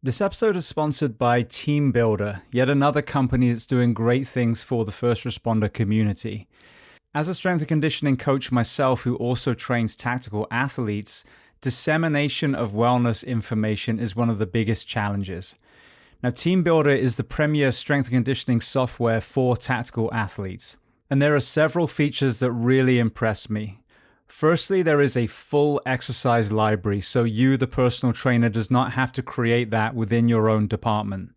This episode is sponsored by Team Builder, yet another company that's doing great things for the first responder community. As a strength and conditioning coach myself who also trains tactical athletes, dissemination of wellness information is one of the biggest challenges. Now, Team Builder is the premier strength and conditioning software for tactical athletes, and there are several features that really impress me. Firstly, there is a full exercise library, so you, the personal trainer, does not have to create that within your own department.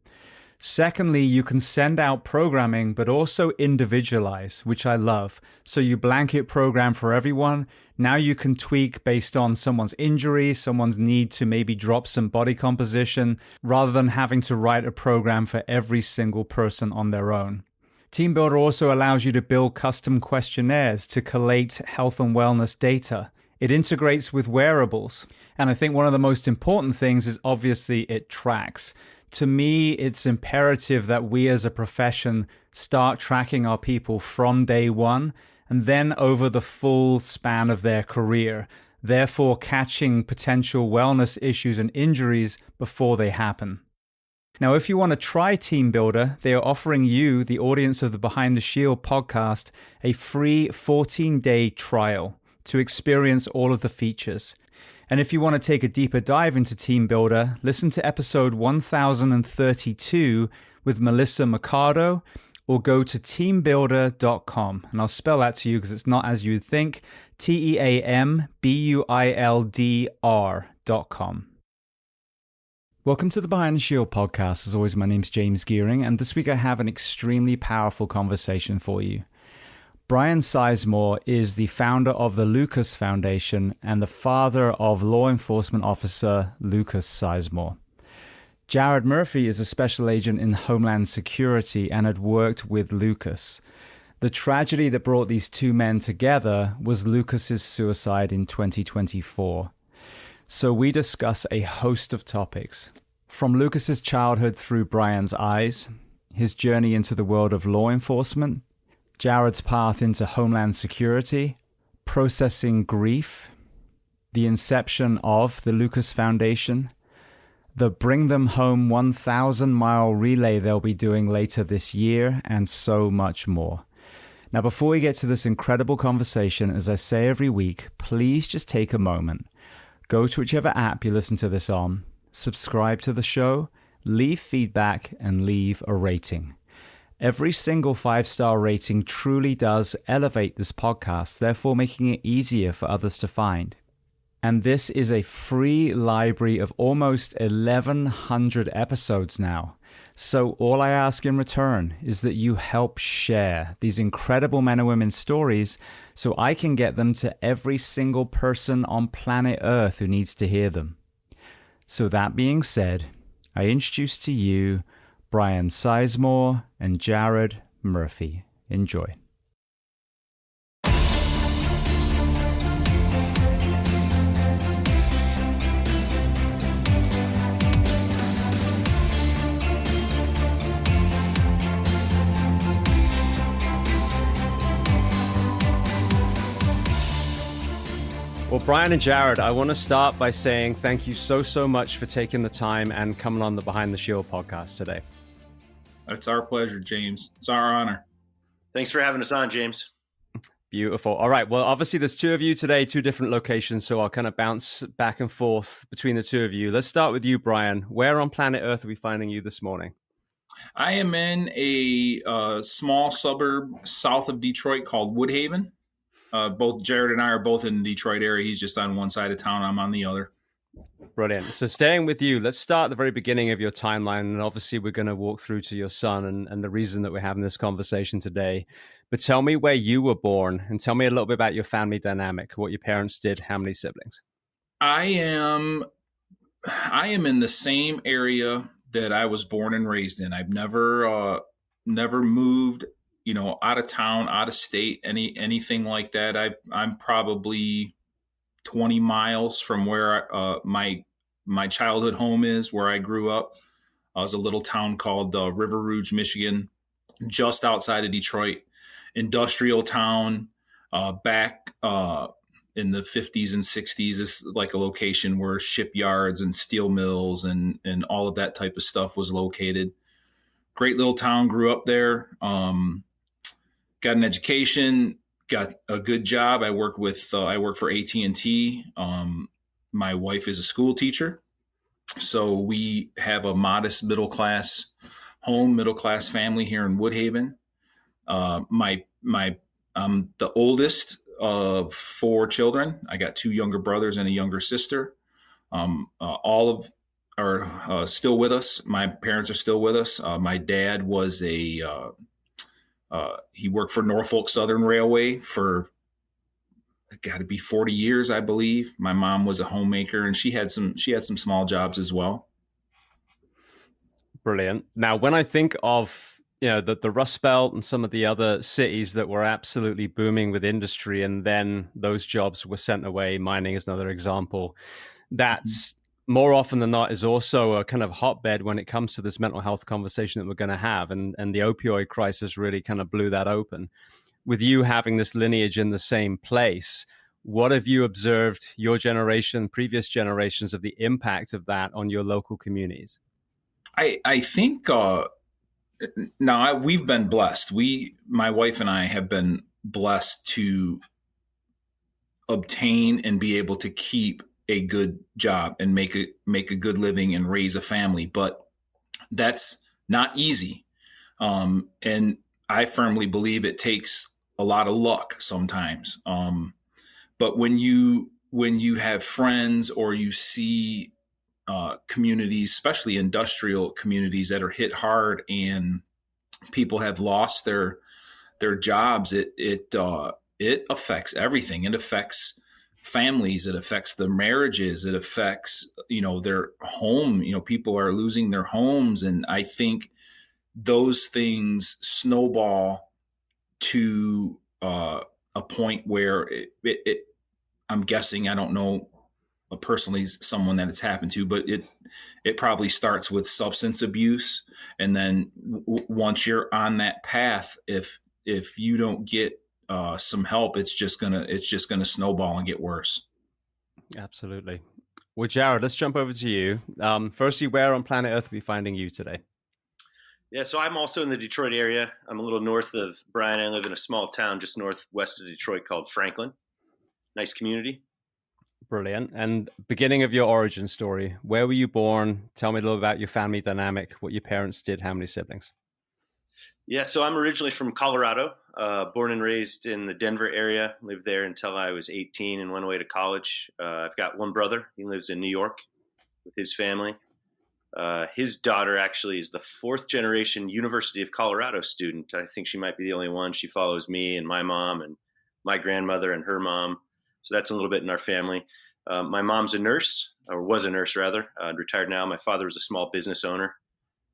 Secondly, you can send out programming, but also individualize, which I love. So you blanket program for everyone. Now you can tweak based on someone's injury, someone's need to maybe drop some body composition, rather than having to write a program for every single person on their own. Team Builder also allows you to build custom questionnaires to collate health and wellness data. It integrates with wearables. And I think one of the most important things is obviously it tracks. To me, it's imperative that we as a profession start tracking our people from day one and then over the full span of their career, therefore catching potential wellness issues and injuries before they happen. Now, if you want to try Team Builder, they are offering you, the audience of the Behind the Shield podcast, a free 14-day trial to experience all of the features. And if you want to take a deeper dive into Team Builder, listen to episode 1032 with Melissa Mercado, or go to teambuilder.com. And I'll spell that to you because it's not as you'd think, teambuildr.com. Welcome to the Behind the Shield podcast. As always, my name's James Gearing, and this week I have an extremely powerful conversation for you. Brian Sizemore is the founder of the Lucas Foundation and the father of law enforcement officer Lucas Sizemore. Jared Murphey is a special agent in Homeland Security and had worked with Lucas. The tragedy that brought these two men together was Lucas's suicide in 2024. So we discuss a host of topics, from Lucas's childhood through Brian's eyes, his journey into the world of law enforcement, Jared's path into Homeland Security, processing grief, the inception of the Lucas Foundation, the Bring Them Home 1,000-mile relay they'll be doing later this year, and so much more. Now, before we get to this incredible conversation, as I say every week, please just take a moment. Go to whichever app you listen to this on, subscribe to the show, leave feedback, and leave a rating. Every single 5-star rating truly does elevate this podcast, therefore making it easier for others to find. And this is a free library of almost 1,100 episodes now. So all I ask in return is that you help share these incredible men and women's stories so I can get them to every single person on planet Earth who needs to hear them. So that being said, I introduce to you Brian Sizemore and Jared Murphey. Enjoy. Well, Brian and Jared, I want to start by saying thank you so much for taking the time and coming on the Behind the Shield podcast today. It's our pleasure, James. It's our honor. Thanks for having us on, James. Beautiful. All right. Well, obviously there's two of you today, two different locations, so I'll kind of bounce back and forth between the two of you. Let's start with you, Brian. Where on planet Earth are we finding you this morning? I am in a small suburb south of Detroit called Woodhaven. Both Jared and I are both in the Detroit area. He's just on one side of town. I'm on the other. Brilliant. So staying with you, let's start at the very beginning of your timeline. And obviously we're going to walk through to your son and the reason that we're having this conversation today. But tell me where you were born and tell me a little bit about your family dynamic, what your parents did, how many siblings. I am in the same area that I was born and raised in. I've never moved, out of town, out of state, anything like that. I'm probably 20 miles from where my childhood home is, where I grew up. It was a little town called River Rouge, Michigan, just outside of Detroit. Industrial town, back in the 50s and 60s. It's like a location where shipyards and steel mills and all of that type of stuff was located. Great little town, grew up there, got an education, got a good job. I work for AT&T. My wife is a school teacher. So we have a modest middle-class family here in Woodhaven. I'm the oldest of 4 children. I got 2 younger brothers and a younger sister. All of are still with us. My parents are still with us. My dad was he worked for Norfolk Southern Railway for got to be 40 years, I believe. My mom was a homemaker, and she had some small jobs as well. Brilliant. Now, when I think of the Rust Belt and some of the other cities that were absolutely booming with industry, and then those jobs were sent away, mining is another example. That's more often than not is also a kind of hotbed when it comes to this mental health conversation that we're going to have, and the opioid crisis really kind of blew that open. With you having this lineage in the same place, what have you observed, your generation, previous generations, of the impact of that on your local communities? I think now we've been blessed. My wife and I have been blessed to obtain and be able to keep a good job and make a good living and raise a family. But that's not easy. And I firmly believe it takes a lot of luck sometimes. But when you have friends or you see communities, especially industrial communities that are hit hard and people have lost their jobs, it affects everything. It affects families. It affects their marriages. It affects, their home. People are losing their homes. And I think those things snowball to a point where I'm guessing, I don't know personally someone that it's happened to, but it probably starts with substance abuse. And then once you're on that path, if you don't get some help, it's just gonna snowball and get worse. Absolutely. Well, Jared, let's jump over to you. Firstly, where on planet Earth are we finding you today? Yeah, so I'm also in the Detroit area. I'm a little north of Bryan. I live in a small town just northwest of Detroit called Franklin. Nice community. Brilliant. And beginning of your origin story, where were you born? Tell me a little about your family dynamic, what your parents did, how many siblings? Yeah, so I'm originally from Colorado, born and raised in the Denver area. Lived there until I was 18 and went away to college. I've got one brother. He lives in New York with his family. His daughter actually is the 4th generation University of Colorado student. I think she might be the only one. She follows me and my mom and my grandmother and her mom. So that's a little bit in our family. My mom's a nurse, or was a nurse rather, retired now. My father was a small business owner.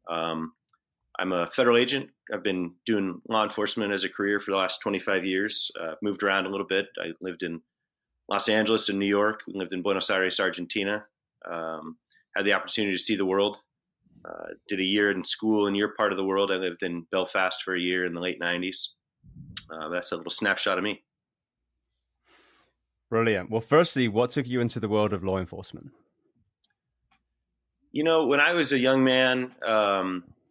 I'm a federal agent. I've been doing law enforcement as a career for the last 25 years. Moved around a little bit. I lived in Los Angeles and New York. We lived in Buenos Aires, Argentina. Had the opportunity to see the world. Did a year in school in your part of the world. I lived in Belfast for a year in the late 90s. That's a little snapshot of me. Brilliant. Well, firstly, what took you into the world of law enforcement? When I was a young man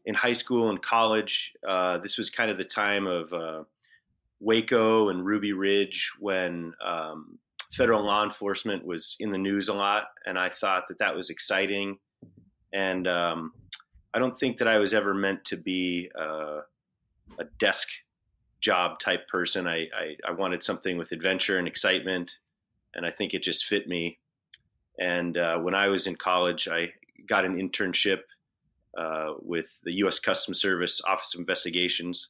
in high school and college, this was kind of the time of Waco and Ruby Ridge when federal law enforcement was in the news a lot. And I thought that was exciting. And I don't think that I was ever meant to be a desk job type person. I wanted something with adventure and excitement. And I think it just fit me. And when I was in college, I got an internship with the U.S. Customs Service Office of Investigations.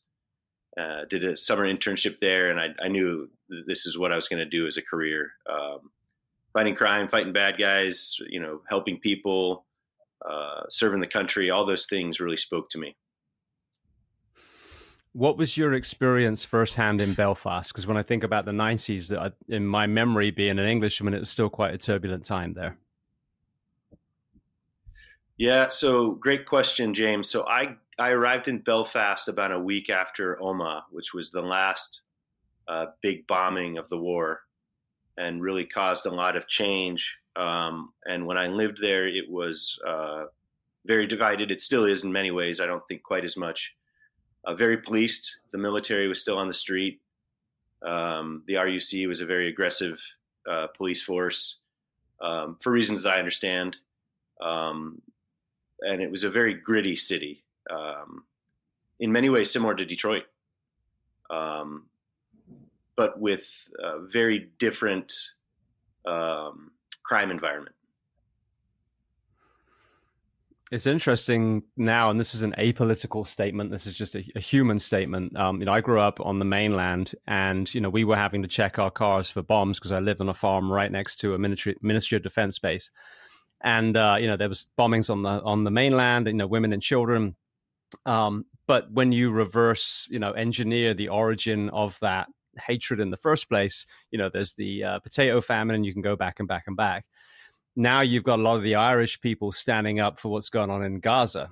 Did a summer internship there, and I knew this is what I was going to do as a career. Fighting crime, fighting bad guys, helping people, serving the country, all those things really spoke to me. What was your experience firsthand in Belfast? Because when I think about the 90s, in my memory, being an Englishman, it was still quite a turbulent time there. Yeah, so great question, James. So I arrived in Belfast about a week after Omagh, which was the last big bombing of the war. and really caused a lot of change. And when I lived there, it was very divided. It still is in many ways. I don't think quite as much. Very policed. The military was still on the street. The RUC was a very aggressive police force for reasons I understand. And it was a very gritty city, in many ways similar to Detroit, but with a very different crime environment. It's interesting now, and this is an apolitical statement. This is just a human statement. I grew up on the mainland, and we were having to check our cars for bombs because I lived on a farm right next to a Ministry of Defense base, and there was bombings on the mainland. Women and children. But when you reverse, engineer the origin of that hatred in the first place, there's the potato famine, and you can go back and back and back. Now you've got a lot of the Irish people standing up for what's going on in Gaza.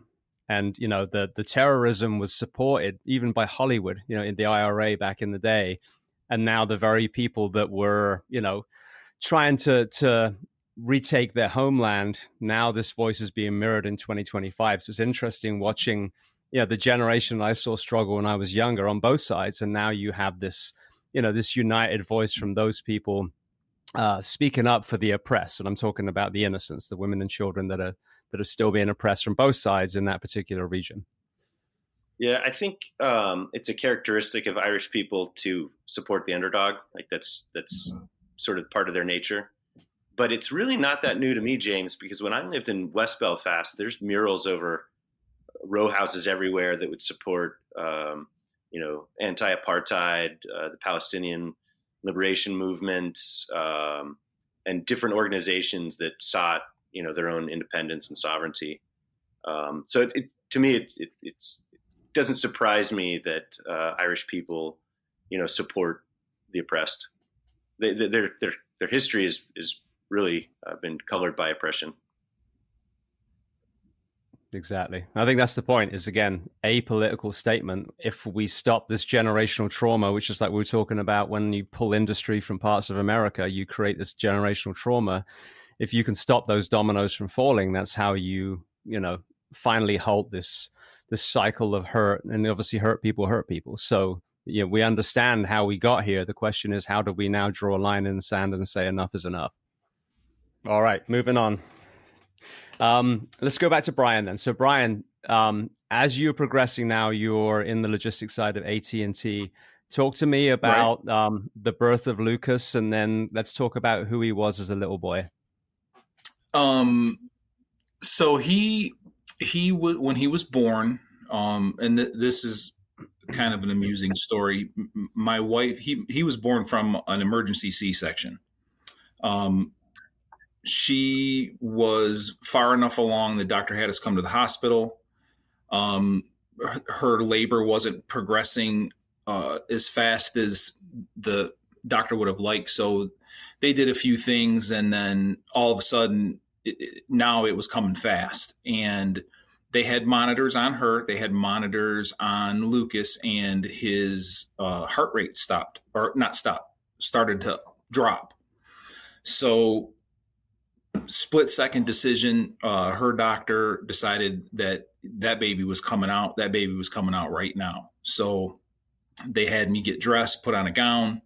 And, the terrorism was supported even by Hollywood, in the IRA back in the day. And now the very people that were, trying to retake their homeland, now this voice is being mirrored in 2025. So it's interesting watching, the generation I saw struggle when I was younger on both sides. And now you have this, this united voice from those people speaking up for the oppressed. And I'm talking about the innocents, the women and children that are still being oppressed from both sides in that particular region. Yeah, I think it's a characteristic of Irish people to support the underdog. Like that's sort of part of their nature. But it's really not that new to me, James, because when I lived in West Belfast, there's murals over row houses everywhere that would support, anti-apartheid, the Palestinian liberation movement, and different organizations that sought, their own independence and sovereignty. So to me, it doesn't surprise me that Irish people, support the oppressed. Their history is really been colored by oppression. Exactly. I think that's the point, is again, a political statement. If we stop this generational trauma, which is like we were talking about, when you pull industry from parts of America, you create this generational trauma. If you can stop those dominoes from falling, that's how you finally halt this cycle of hurt. And obviously hurt people. So, we understand how we got here. The question is, how do we now draw a line in the sand and say enough is enough? All right, moving on. Let's go back to Brian then. So Brian, as you're progressing now, you're in the logistics side of AT&T. Talk to me about the birth of Lucas, and then let's talk about who he was as a little boy. So he when he was born, and this is kind of an amusing story. My wife, he was born from an emergency C-section. She was far enough along, the doctor had us come to the hospital. Her labor wasn't progressing as fast as the doctor would have liked. So they did a few things, and then all of a sudden, now it was coming fast. And they had monitors on her. They had monitors on Lucas, and his heart rate started to drop. So split-second decision, her doctor decided that baby was coming out. That baby was coming out right now. So they had me get dressed, put on a gown.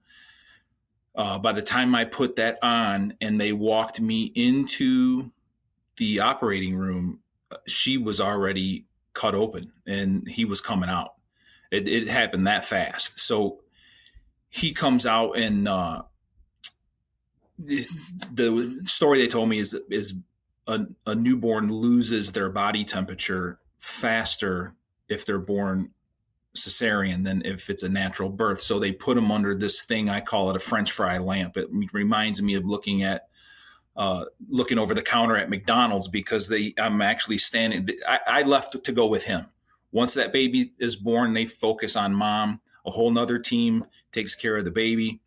By the time I put that on and they walked me into the operating room, she was already cut open and he was coming out. It happened that fast. So he comes out, and the story they told me is a newborn loses their body temperature faster if they're born cesarean than if it's a natural birth. So they put them under this thing. I call it a French fry lamp. It reminds me of looking over the counter at McDonald's, because I'm actually standing. I left to go with him. Once that baby is born, they focus on mom. A whole nother team takes care of the baby.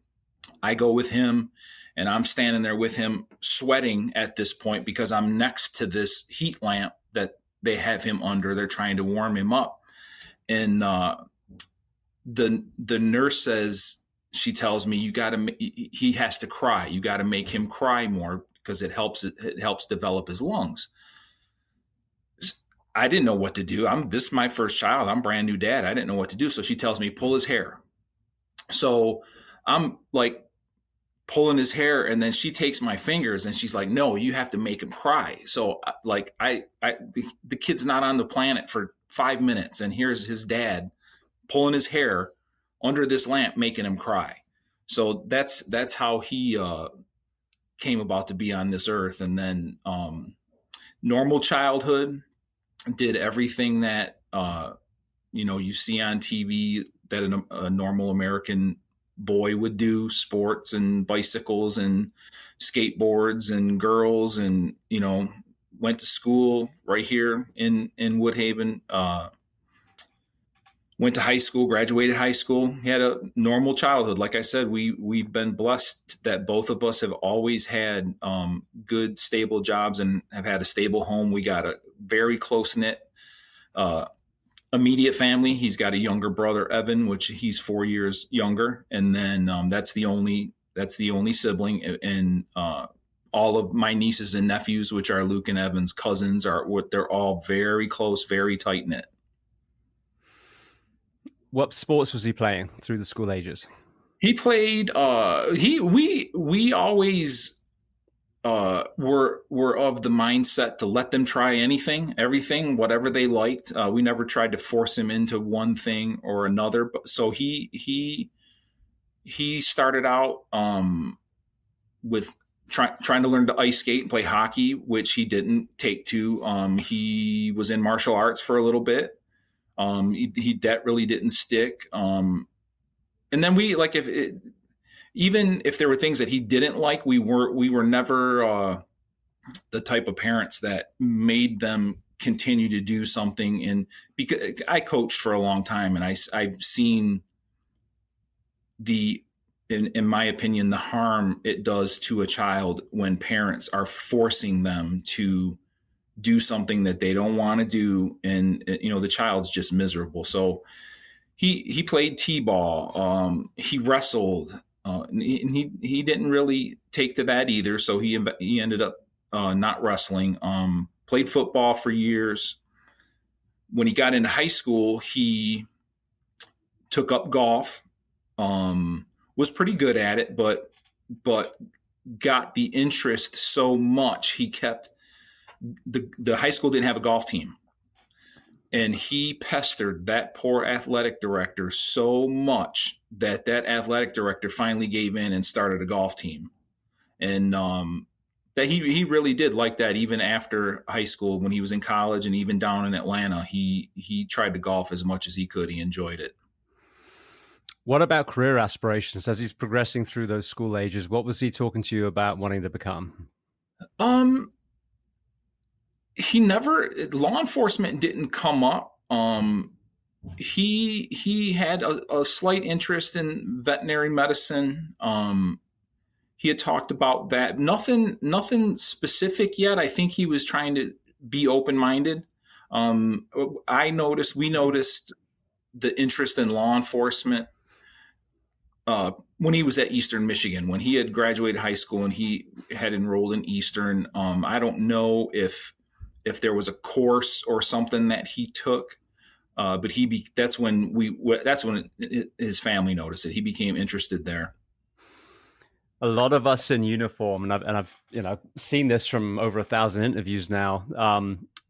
I go with him. And I'm standing there with him, sweating at this point because I'm next to this heat lamp that they have him under. They're trying to warm him up. And the nurse says, she tells me, he has to cry. You got to make him cry more because it helps develop his lungs. I didn't know what to do. This is my first child. I'm brand new dad. I didn't know what to do. So she tells me, pull his hair. So I'm like pulling his hair, and then she takes my fingers and she's like, no, you have to make him cry. So like the kid's not on the planet for 5 minutes, and here's his dad pulling his hair under this lamp, making him cry. So that's how he came about to be on this earth. And then normal childhood, did everything that you see on TV that a normal American boy would do: sports and bicycles and skateboards and girls, and went to school right here in Woodhaven. Went to high school, graduated high school. He had a normal childhood. Like I said, we've been blessed that both of us have always had good, stable jobs and have had a stable home. We got a very close-knit immediate family. He's got a younger brother, Evan, which he's 4 years younger. And then that's the only sibling. And all of my nieces and nephews, which are Luke and Evan's cousins, they're all very close, very tight-knit. What sports was he playing through the school ages? He played. We always were of the mindset to let them try everything, whatever they liked. We never tried to force him into one thing or another. So he started out with trying to learn to ice skate and play hockey, which he didn't take to. He was in martial arts for a little bit. That really didn't stick. And then even if there were things that he didn't like, we were never the type of parents that made them continue to do something. And because I coached for a long time, and I've seen in my opinion, the harm it does to a child when parents are forcing them to do something that they don't want to do, and the child's just miserable. So he played t-ball, he wrestled, and he didn't really take to that either. So he ended up not wrestling. Played football for years. When he got into high school, he took up golf. Was pretty good at it, but got the interest so much he kept. The high school didn't have a golf team, and he pestered that poor athletic director so much that athletic director finally gave in and started a golf team. And that he really did like that. Even after high school, when he was in college and even down in Atlanta, he tried to golf as much as he could. He enjoyed it. What about career aspirations as he's progressing through those school ages? What was he talking to you about wanting to become? Law enforcement didn't come up. He had a slight interest in veterinary medicine. He had talked about that. Nothing specific yet. I think he was trying to be open-minded. We noticed the interest in law enforcement when he was at Eastern Michigan, when he had graduated high school and he had enrolled in Eastern. I don't know if there was a course or something that he took, but that's when his family noticed it. He became interested there. A lot of us in uniform, and I've seen this from over 1,000 interviews now.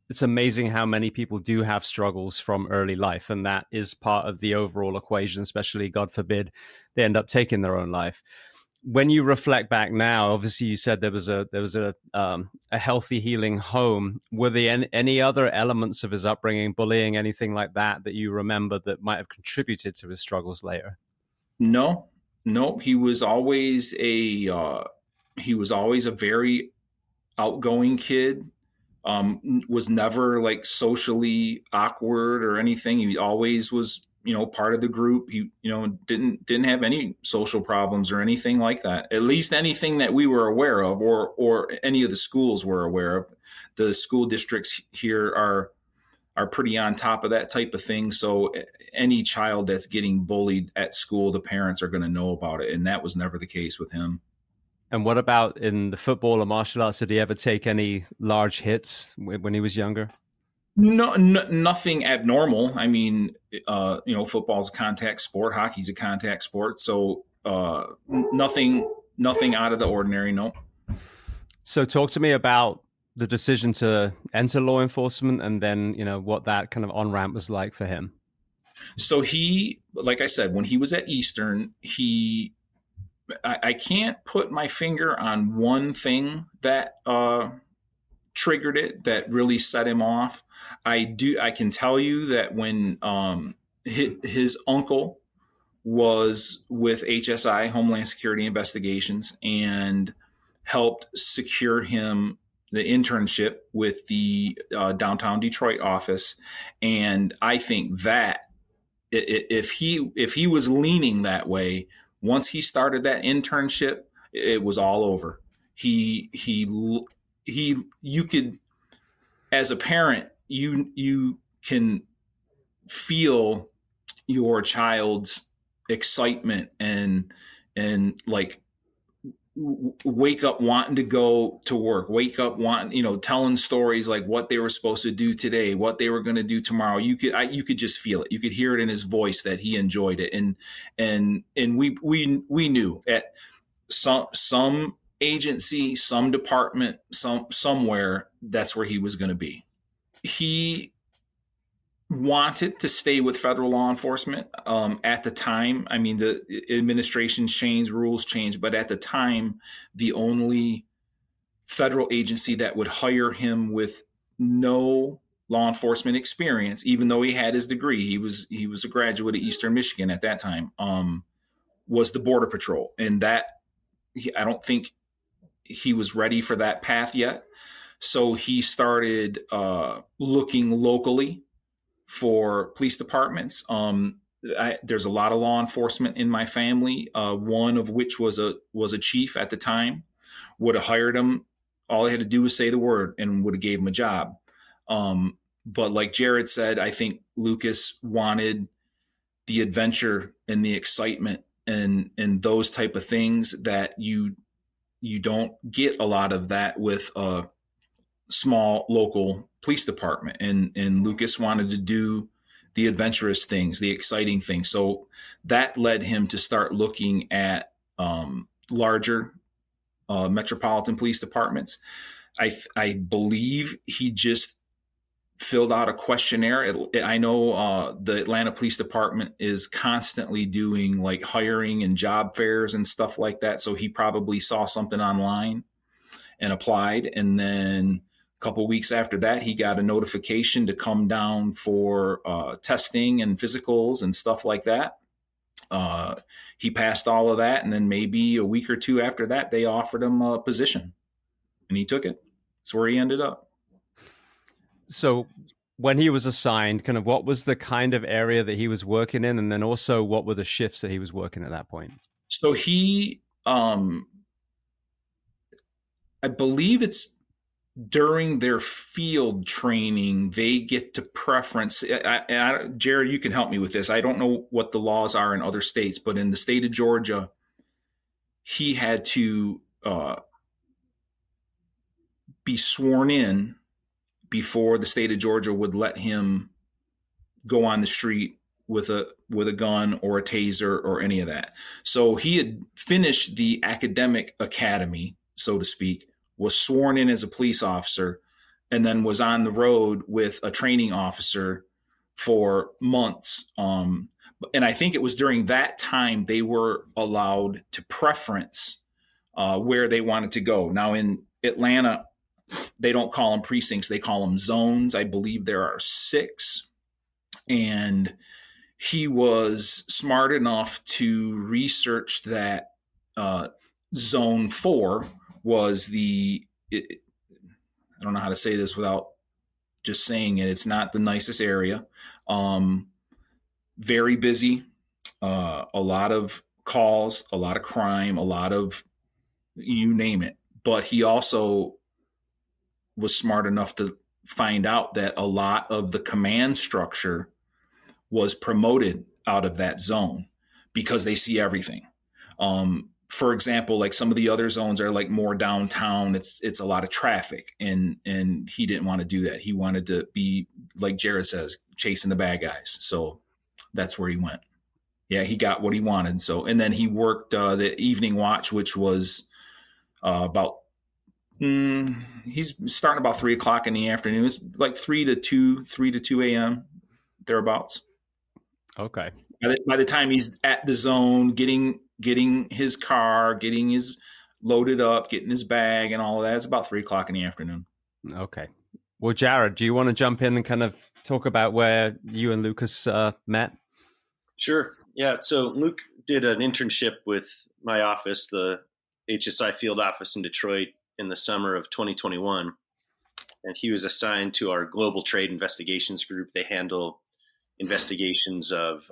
It's amazing how many people do have struggles from early life, and that is part of the overall equation, especially, God forbid, they end up taking their own life. When you reflect back now, obviously you said there was a healthy, healing home. Were there any other elements of his upbringing, bullying, anything like that you remember that might have contributed to his struggles later? No. He was always a very outgoing kid. Was never like socially awkward or anything. He always was, part of the group. He, didn't have any social problems or anything like that. At least anything that we were aware of, or any of the schools were aware of. The school districts here are are pretty on top of that type of thing. So any child that's getting bullied at school, the parents are going to know about it. And that was never the case with him. And what about in the football or martial arts? Did he ever take any large hits when he was younger? No, nothing abnormal. I mean, football's a contact sport. Hockey's a contact sport. So nothing out of the ordinary. No. So talk to me about the decision to enter law enforcement, and then, what that kind of on-ramp was like for him. So he, like I said, when he was at Eastern, I can't put my finger on one thing that triggered it, that really set him off. I can tell you that when his uncle was with HSI, Homeland Security Investigations, and helped secure him the internship with the downtown Detroit office. And I think that if he was leaning that way, once he started that internship, it was all over. You could, as a parent, you can feel your child's excitement and like wake up wanting to go to work, wake up wanting, telling stories like what they were supposed to do today, what they were going to do tomorrow. You could just feel it. You could hear it in his voice that he enjoyed it. And we knew at some agency, some department, somewhere, that's where he was going to be. He wanted to stay with federal law enforcement at the time. I mean, the administrations changed, rules changed, but at the time, the only federal agency that would hire him with no law enforcement experience, even though he had his degree, he was a graduate of Eastern Michigan at that time, was the Border Patrol. And that, I don't think he was ready for that path yet. So he started looking locally for police departments. There's a lot of law enforcement in my family, one of which was a chief at the time. Would have hired him. All he had to do was say the word and would have gave him a job. But like Jared said, I think Lucas wanted the adventure and the excitement and those type of things that you don't get a lot of that with a small local police department. And Lucas wanted to do the adventurous things, the exciting things. So that led him to start looking at larger metropolitan police departments. I believe he just filled out a questionnaire. I know the Atlanta Police Department is constantly doing like hiring and job fairs and stuff like that. So he probably saw something online and applied. And then a couple of weeks after that, he got a notification to come down for testing and physicals and stuff like that. He passed all of that. And then maybe a week or two after that, they offered him a position and he took it. That's where he ended up. So when he was assigned, kind of what was the kind of area that he was working in? And then also what were the shifts that he was working at that point? So he, I believe it's during their field training, they get to preference. Jared, you can help me with this. I don't know what the laws are in other states, but in the state of Georgia, he had to be sworn in before the state of Georgia would let him go on the street with a gun or a taser or any of that. So he had finished the academic academy, so to speak, was sworn in as a police officer, and then was on the road with a training officer for months. And I think it was during that time they were allowed to preference where they wanted to go. Now in Atlanta, they don't call them precincts, they call them zones. I believe there are 6. And he was smart enough to research that zone 4 was I don't know how to say this without just saying it. It's not the nicest area. Very busy, a lot of calls, a lot of crime, a lot of you name it. But he also was smart enough to find out that a lot of the command structure was promoted out of that zone because they see everything. For example, like some of the other zones are like more downtown. It's a lot of traffic, and he didn't want to do that. He wanted to be, like Jared says, chasing the bad guys. So that's where he went. Yeah, he got what he wanted. So, and then he worked the evening watch, which was he's starting about 3:00 in the afternoon. It's like 3 to 2 a.m. thereabouts. Okay. By the time he's at the zone, getting his car, getting his loaded up, getting his bag and all of that, it's about 3:00 in the afternoon. Okay. Well, Jared, do you want to jump in and kind of talk about where you and Lucas met? Sure. Yeah. So Luke did an internship with my office, the HSI field office in Detroit, in the summer of 2021. And he was assigned to our global trade investigations group. They handle investigations of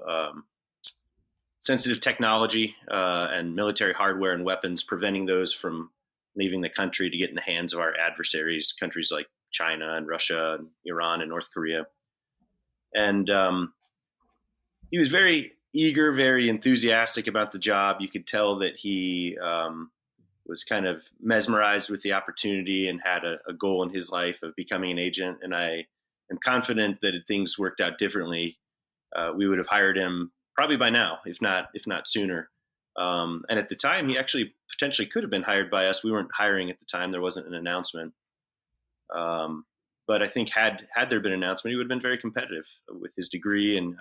sensitive technology and military hardware and weapons, preventing those from leaving the country to get in the hands of our adversaries, countries like China and Russia and Iran and North Korea. And he was very eager, very enthusiastic about the job. You could tell that he was kind of mesmerized with the opportunity and had a goal in his life of becoming an agent. And I am confident that if things worked out differently, we would have hired him probably by now, if not sooner. And at the time, he actually potentially could have been hired by us. We weren't hiring at the time. There wasn't an announcement. But I think had there been an announcement, he would have been very competitive with his degree. And,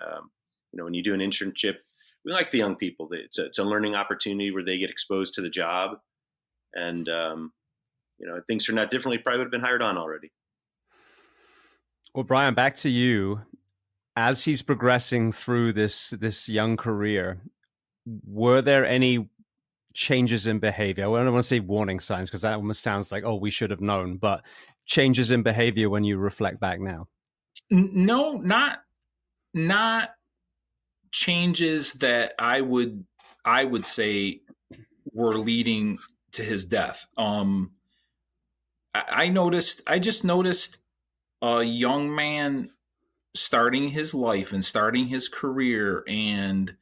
when you do an internship, we like the young people. It's a learning opportunity where they get exposed to the job. And, things turned out differently, probably would have been hired on already. Well, Brian, back to you. As he's progressing through this young career, were there any changes in behavior? I don't want to say warning signs because that almost sounds like, oh, we should have known, but changes in behavior when you reflect back now? No, not changes that I would say were leading to his death. I just noticed a young man starting his life and starting his career and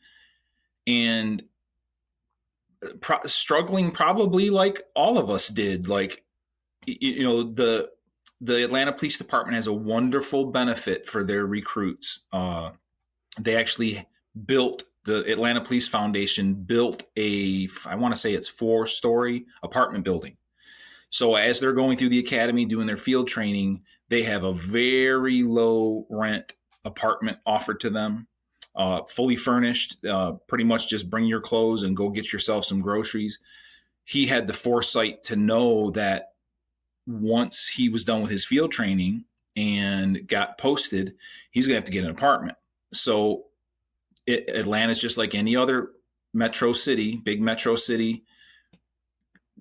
struggling probably like all of us did. Like, the Atlanta Police Department has a wonderful benefit for their recruits. They actually the Atlanta Police Foundation built I want to say it's 4-story apartment building. So as they're going through the academy, doing their field training, they have a very low rent apartment offered to them, fully furnished, pretty much just bring your clothes and go get yourself some groceries. He had the foresight to know that once he was done with his field training and got posted, he's going to have to get an apartment. So Atlanta's just like any other big metro city,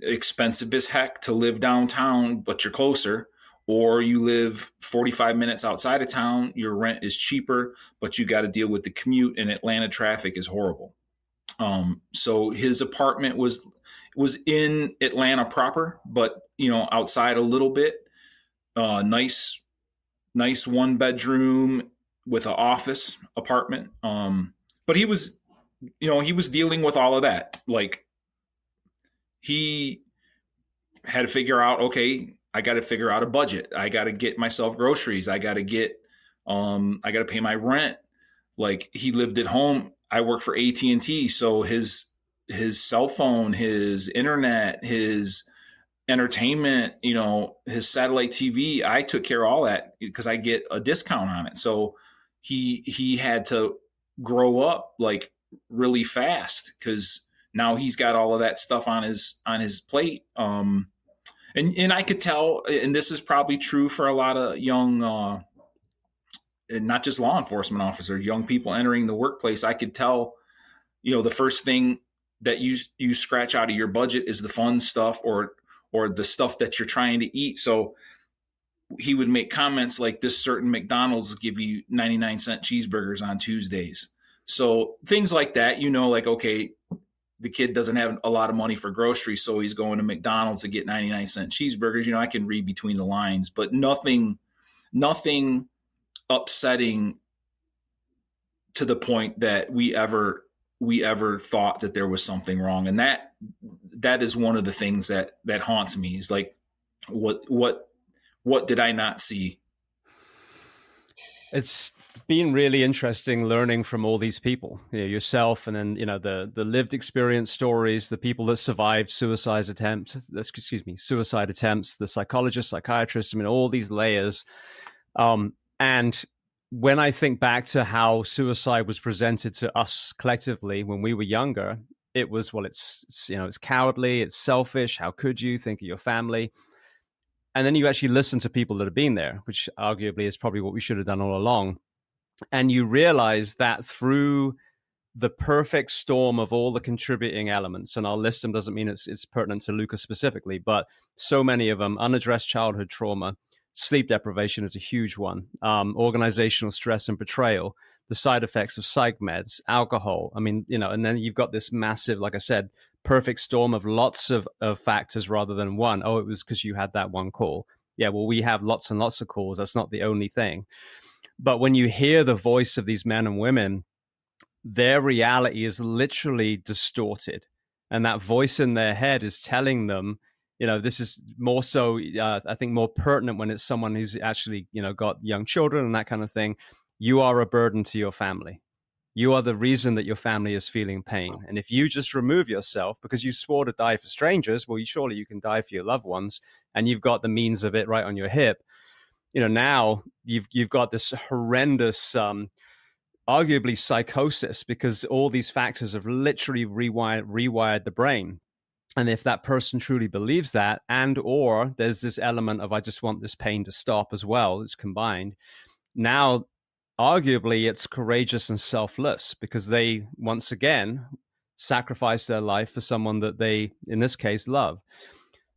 expensive as heck to live downtown, but you're closer. Or you live 45 minutes outside of town, your rent is cheaper, but you got to deal with the commute, and Atlanta traffic is horrible. So his apartment was in Atlanta proper, but outside a little bit. Nice 1-bedroom with an office apartment. But he was dealing with all of that. Like, he had to figure out, okay, I got to figure out a budget. I got to get myself groceries. I got to pay my rent. Like, he lived at home. I work for AT&T. So his cell phone, his internet, his entertainment, his satellite TV, I took care of all that because I get a discount on it. So he had to grow up like really fast because now he's got all of that stuff on his plate. And I could tell, and this is probably true for a lot of young, not just law enforcement officers, young people entering the workplace. I could tell, the first thing that you scratch out of your budget is the fun stuff or the stuff that you're trying to eat. So he would make comments like, this certain McDonald's give you 99-cent cheeseburgers on Tuesdays. So things like that, like, okay, the kid doesn't have a lot of money for groceries, so he's going to McDonald's to get 99-cent cheeseburgers. I can read between the lines, but nothing nothing upsetting to the point that we ever thought that there was something wrong. And that is one of the things that haunts me, is like, what did I not see? It's been really interesting learning from all these people, yourself, and then, the lived experience stories, the people that survived suicide attempts, the psychologists, psychiatrists, all these layers. And when I think back to how suicide was presented to us collectively when we were younger, it was, well, it's cowardly, it's selfish. How could you think of your family? And then you actually listen to people that have been there, which arguably is probably what we should have done all along. And you realize that through the perfect storm of all the contributing elements, and I'll list them, doesn't mean it's pertinent to Lucas specifically, but so many of them: unaddressed childhood trauma, sleep deprivation is a huge one, organizational stress and betrayal, the side effects of psych meds, alcohol. And then you've got this massive, like I said, perfect storm of lots of factors rather than one. Oh, it was because you had that one call. Yeah, well, we have lots and lots of calls. That's not the only thing. But when you hear the voice of these men and women, their reality is literally distorted. And that voice in their head is telling them, this is more so, I think, more pertinent when it's someone who's actually, got young children and that kind of thing. You are a burden to your family. You are the reason that your family is feeling pain. And if you just remove yourself because you swore to die for strangers, well, surely you can die for your loved ones, and you've got the means of it right on your hip. Now you've got this horrendous, arguably psychosis, because all these factors have literally rewired the brain. And if that person truly believes that, and or there's this element of, I just want this pain to stop as well, it's combined. Now, arguably, it's courageous and selfless, because they, once again, sacrifice their life for someone that they, in this case, love.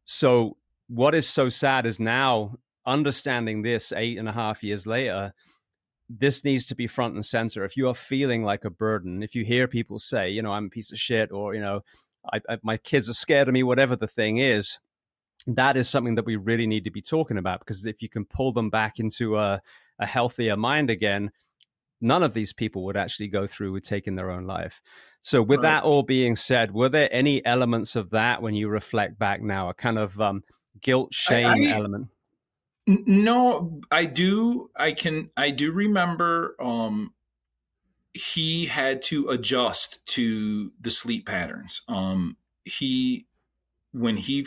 So what is so sad is now, understanding this 8.5 years later, this needs to be front and center. If you are feeling like a burden, if you hear people say, I'm a piece of shit, or, my kids are scared of me, whatever the thing is, that is something that we really need to be talking about, because if you can pull them back into a healthier mind again, none of these people would actually go through with taking their own life. So with that all being said, were there any elements of that when you reflect back now, a kind of guilt, shame element? No, I do remember he had to adjust to the sleep patterns. When he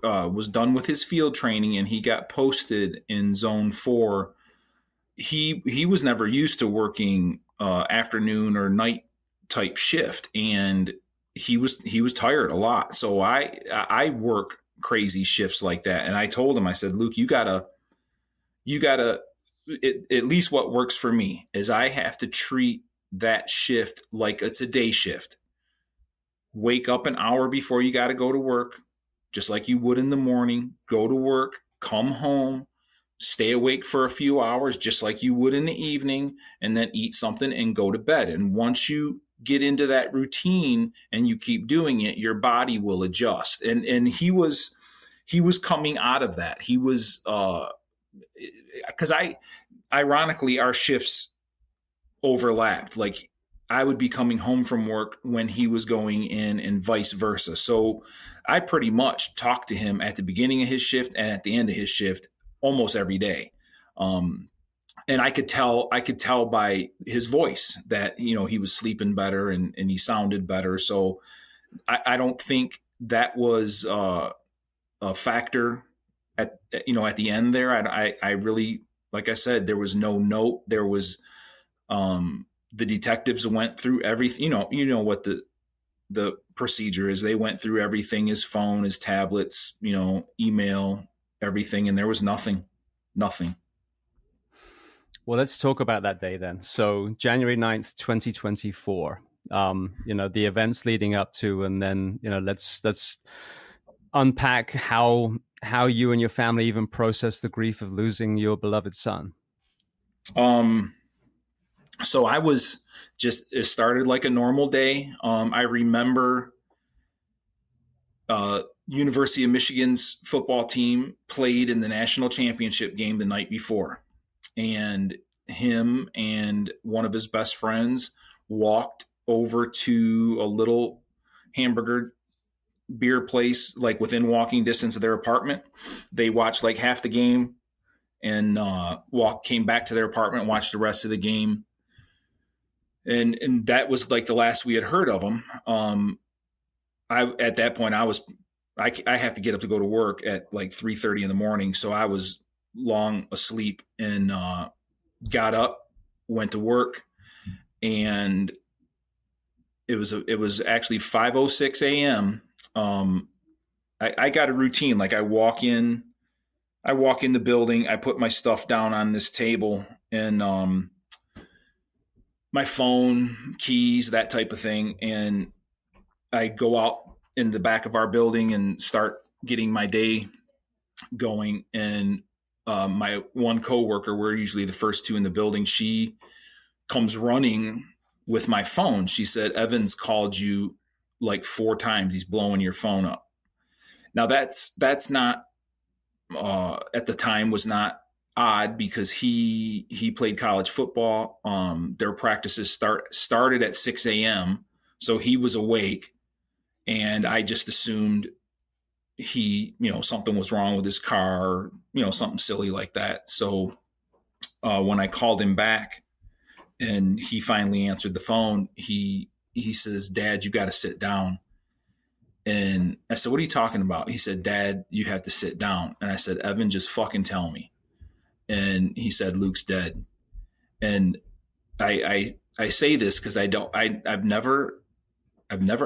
was done with his field training and he got posted in Zone 4, he was never used to working afternoon or night type shift, and he was tired a lot. So I work crazy shifts like that, and I told him, I said, Luke, you gotta at least what works for me is I have to treat that shift like it's a day shift. Wake up an hour before you got to go to work, just like you would in the morning. Go to work, come home, stay awake for a few hours, just like you would in the evening, and then eat something and go to bed. And once you get into that routine and you keep doing it, your body will adjust. And he was coming out of that. He was, because ironically, our shifts overlapped. Like, I would be coming home from work when he was going in, and vice versa. So I pretty much talked to him at the beginning of his shift and at the end of his shift almost every day. And I could tell by his voice that, he was sleeping better and he sounded better. So I don't think that was a factor at the end there. I really, like I said, there was no note. There was, the detectives went through everything, what the procedure is. They went through everything, his phone, his tablets, email, everything. And there was nothing. Well, let's talk about that day then. So January 9th, 2024, the events leading up to, and then, let's unpack how you and your family even processed the grief of losing your beloved son. So it started like a normal day. I remember, University of Michigan's football team played in the national championship game the night before. and him and one of his best friends walked over to a little hamburger beer place, like within walking distance of their apartment. They watched like half the game and came back to their apartment, watched the rest of the game. And that was like the last we had heard of him. At that point, I have to get up to go to work at like 3:30 in the morning. So I was long asleep and got up, went to work, and it was actually 5:06 a.m. I got a routine. Like I walk in the building, I put my stuff down on this table, and my phone, keys, that type of thing, and I go out in the back of our building and start getting my day going. And my one coworker, we're usually the first two in the building, she comes running with my phone. She said, "Evan's called you like 4 times. He's blowing your phone up." Now that's not at the time was not odd, because he played college football. Their practices started at 6 a.m. So he was awake, and I just assumed something was wrong with his car, something silly like that. So when I called him back and he finally answered the phone, he says, "Dad, you got to sit down." And I said, "What are you talking about?" He said, "Dad, you have to sit down." And I said, "Evan, just fucking tell me." And he said, "Luke's dead." And I say this because I've never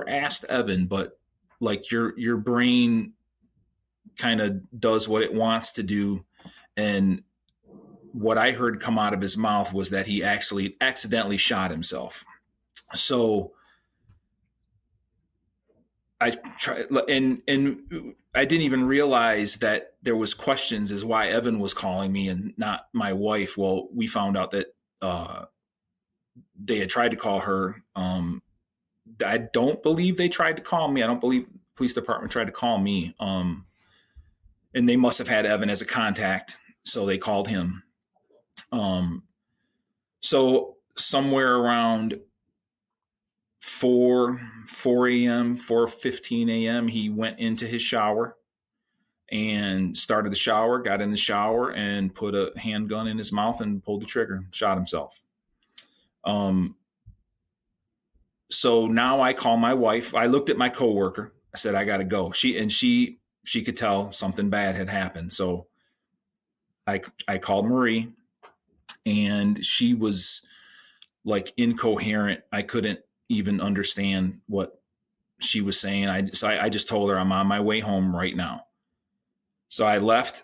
asked Evan, but like your brain kind of does what it wants to do. And what I heard come out of his mouth was that he actually accidentally shot himself. So I tried, and I didn't even realize that there was questions as why Evan was calling me and not my wife. Well, we found out that they had tried to call her. I don't believe they tried to call me. I don't believe the police department tried to call me. And they must have had Evan as a contact, so they called him. So somewhere around 4 a.m., 4:15 a.m., he went into his shower and started the shower, got in the shower and put a handgun in his mouth and pulled the trigger, shot himself. So now I call my wife. I looked at my coworker. I said, "I got to go." She could tell something bad had happened. So I called Marie, and she was like incoherent. I couldn't even understand what she was saying. I just told her I'm on my way home right now. So I left,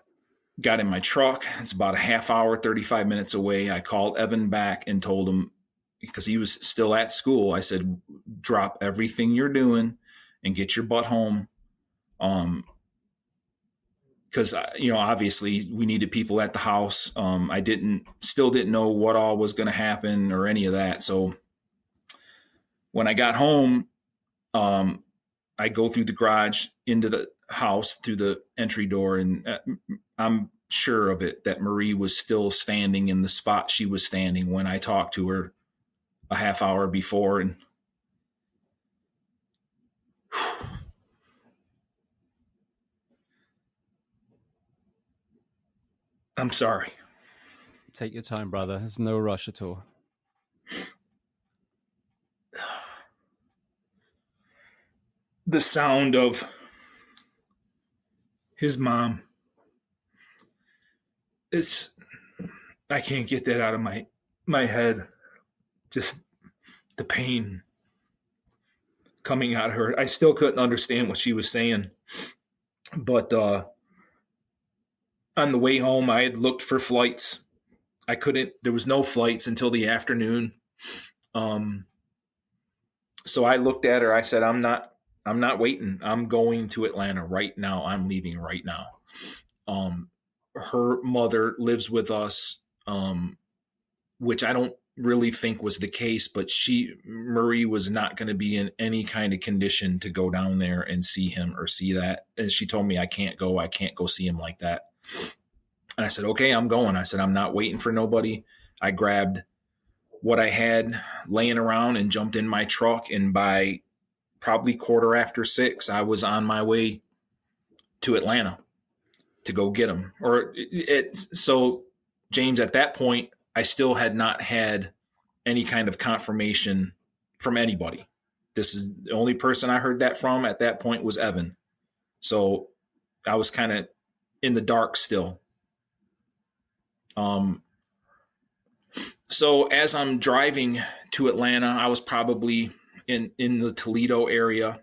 got in my truck. It's about a half hour, 35 minutes away. I called Evan back and told him, because he was still at school, I said, "Drop everything you're doing and get your butt home." Because obviously we needed people at the house. I still didn't know what all was going to happen or any of that. So when I got home, I go through the garage into the house through the entry door, and I'm sure of it that Marie was still standing in the spot she was standing when I talked to her a half hour before. And I'm sorry. Take your time, brother. There's no rush at all. The sound of his mom, I can't get that out of my head. Just the pain coming out of her. I still couldn't understand what she was saying. But on the way home, I had looked for flights. There was no flights until the afternoon. So I looked at her. I said, I'm not waiting. I'm going to Atlanta right now. I'm leaving right now. Her mother lives with us, which I don't really think was the case, but Marie was not going to be in any kind of condition to go down there and see him or see that. And she told me, I can't go see him like that. And I said, okay, I'm going. I said, I'm not waiting for nobody. I grabbed what I had laying around and jumped in my truck. And by probably 6:15, I was on my way to Atlanta to go get him. So James, at that point, I still had not had any kind of confirmation from anybody. This is the only person I heard that from at that point was Evan. So I was kind of in the dark still. So as I'm driving to Atlanta, I was probably in the Toledo area.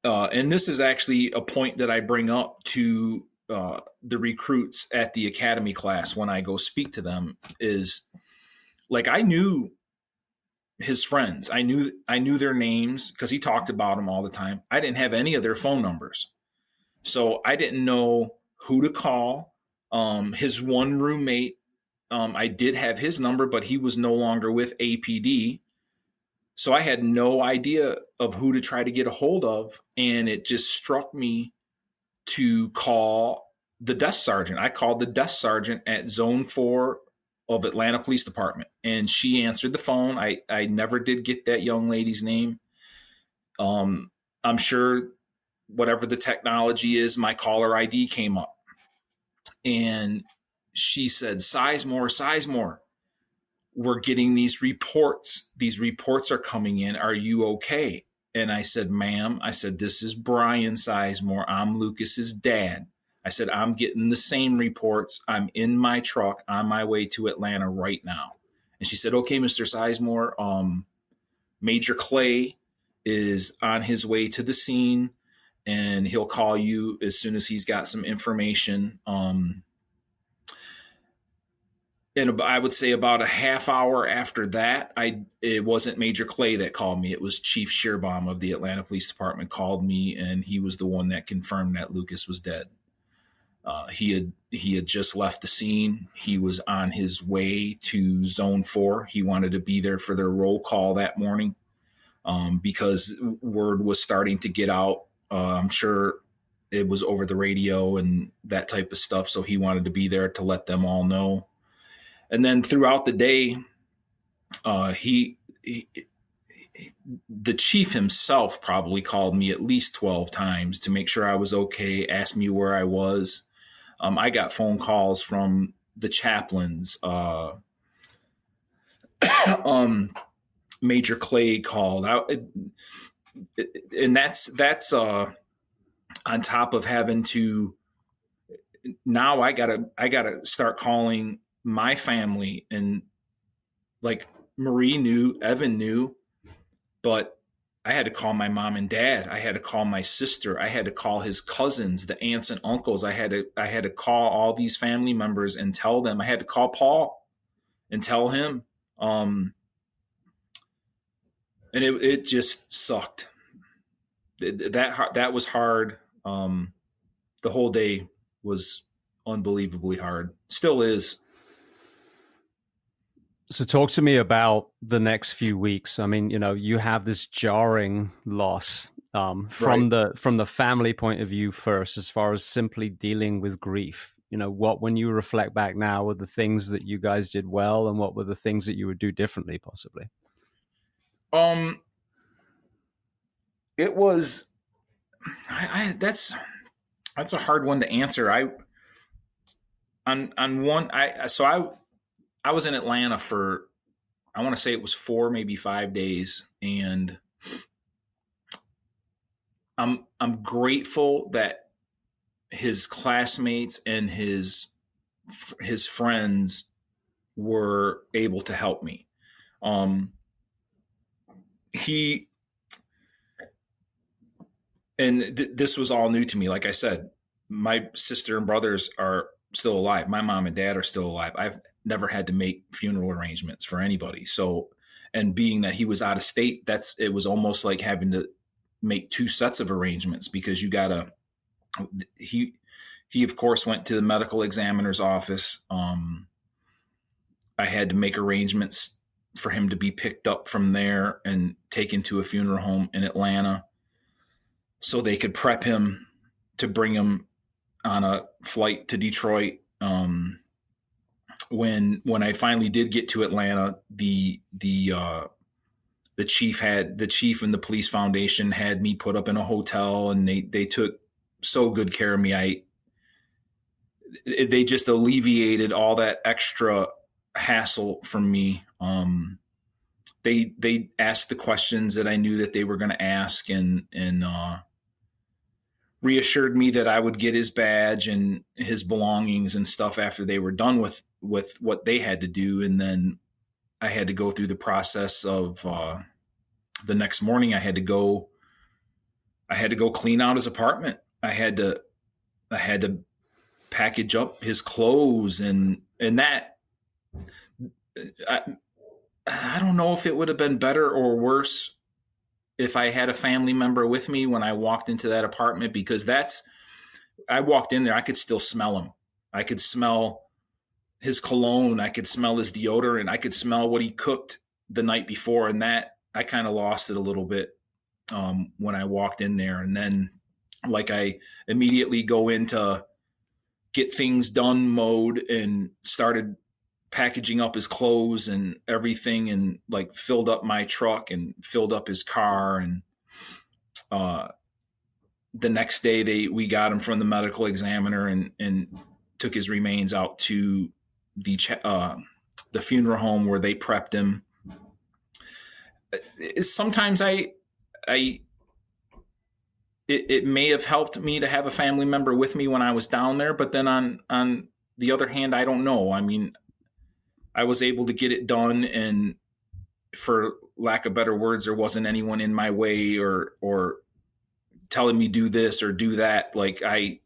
And this is actually a point that I bring up to the recruits at the academy class when I go speak to them, is like, I knew his friends. I knew their names because he talked about them all the time. I didn't have any of their phone numbers. So I didn't know who to call. His one roommate, I did have his number, but he was no longer with APD. So I had no idea of who to try to get a hold of. And it just struck me to call the desk sergeant. I called the desk sergeant at Zone 4 of Atlanta Police Department, and she answered the phone. I never did get that young lady's name. I'm sure whatever the technology is, my caller ID came up. And she said, Sizemore, we're getting these reports. These reports are coming in. Are you okay? And I said, ma'am, this is Brian Sizemore. I'm Lucas's dad. I said, I'm getting the same reports. I'm in my truck on my way to Atlanta right now. And she said, okay, Mr. Sizemore, Major Clay is on his way to the scene, and he'll call you as soon as he's got some information. And I would say about a half hour after that, it wasn't Major Clay that called me. It was Chief Shearbaum of the Atlanta Police Department called me, and he was the one that confirmed that Lucas was dead. He had just left the scene. He was on his way to Zone 4. He wanted to be there for their roll call that morning because word was starting to get out. I'm sure it was over the radio and that type of stuff. So he wanted to be there to let them all know. And then throughout the day, the chief himself probably called me at least 12 times to make sure I was okay, asked me where I was. I got phone calls from the chaplains. Major Clay called out, and that's on top of having to. Now I gotta start calling my family, and like Marie knew, Evan knew, but I had to call my mom and dad. I had to call my sister. I had to call his cousins, the aunts and uncles. I had to call all these family members and tell them. I had to call Paul and tell him. And it just sucked. That was hard. The whole day was unbelievably hard. Still is. So talk to me about the next few weeks. I mean, you have this jarring loss from the family point of view first, as far as simply dealing with grief. When you reflect back now, were the things that you guys did well, and what were the things that you would do differently, possibly? It was, that's a hard one to answer. I was in Atlanta for, I want to say it was 4, maybe 5 days. And I'm grateful that his classmates and his friends were able to help me. This was all new to me. Like I said, my sister and brothers are still alive. My mom and dad are still alive. I've never had to make funeral arrangements for anybody. So, and being that he was out of state, it was almost like having to make 2 sets of arrangements, because he of course went to the medical examiner's office. I had to make arrangements for him to be picked up from there and taken to a funeral home in Atlanta so they could prep him to bring him on a flight to Detroit. When I finally did get to Atlanta, the chief and the police foundation had me put up in a hotel, and they took so good care of me. They just alleviated all that extra hassle from me. They asked the questions that I knew that they were going to ask, and reassured me that I would get his badge and his belongings and stuff after they were done with what they had to do. And then I had to go through the process of the next morning. I had to go clean out his apartment. I had to package up his clothes, and that I don't know if it would have been better or worse if I had a family member with me when I walked into that apartment, because I walked in there, I could still smell him. I could smell his cologne. I could smell his deodorant. I could smell what he cooked the night before. And that I kind of lost it a little bit when I walked in there. And then I immediately go into get things done mode and started packaging up his clothes and everything, and filled up my truck and filled up his car. And the next day we got him from the medical examiner and took his remains out to the funeral home where they prepped him. Sometimes it may have helped me to have a family member with me when I was down there, but then on the other hand, I don't know. I mean, I was able to get it done, and for lack of better words, there wasn't anyone in my way or telling me do this or do that. I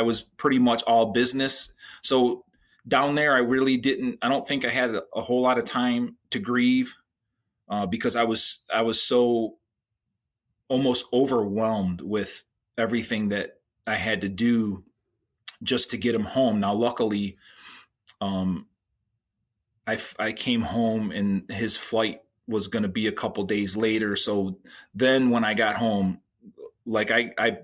was pretty much all business. So down there, I don't think I had a whole lot of time to grieve because I was so almost overwhelmed with everything that I had to do just to get him home. Now, luckily, I came home and his flight was going to be a couple days later. So then when I got home, I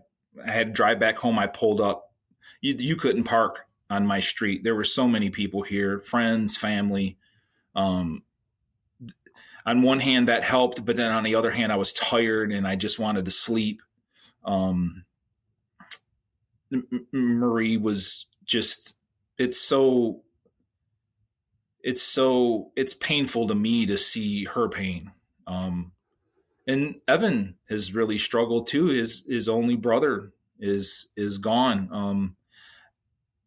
had to drive back home. I pulled up. You couldn't park on my street. There were so many people here, friends, family. On one hand that helped, but then on the other hand, I was tired and I just wanted to sleep. Marie was just, it's painful to me to see her pain. And Evan has really struggled too. His only brother is gone.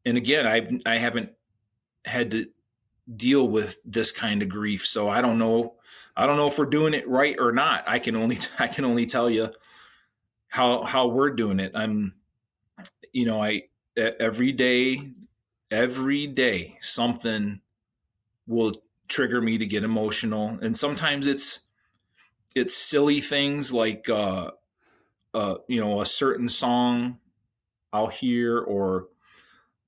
And again, I haven't had to deal with this kind of grief. So I don't know if we're doing it right or not. I can only tell you how we're doing it. Every day something will trigger me to get emotional. And sometimes it's silly things like, a certain song I'll hear, or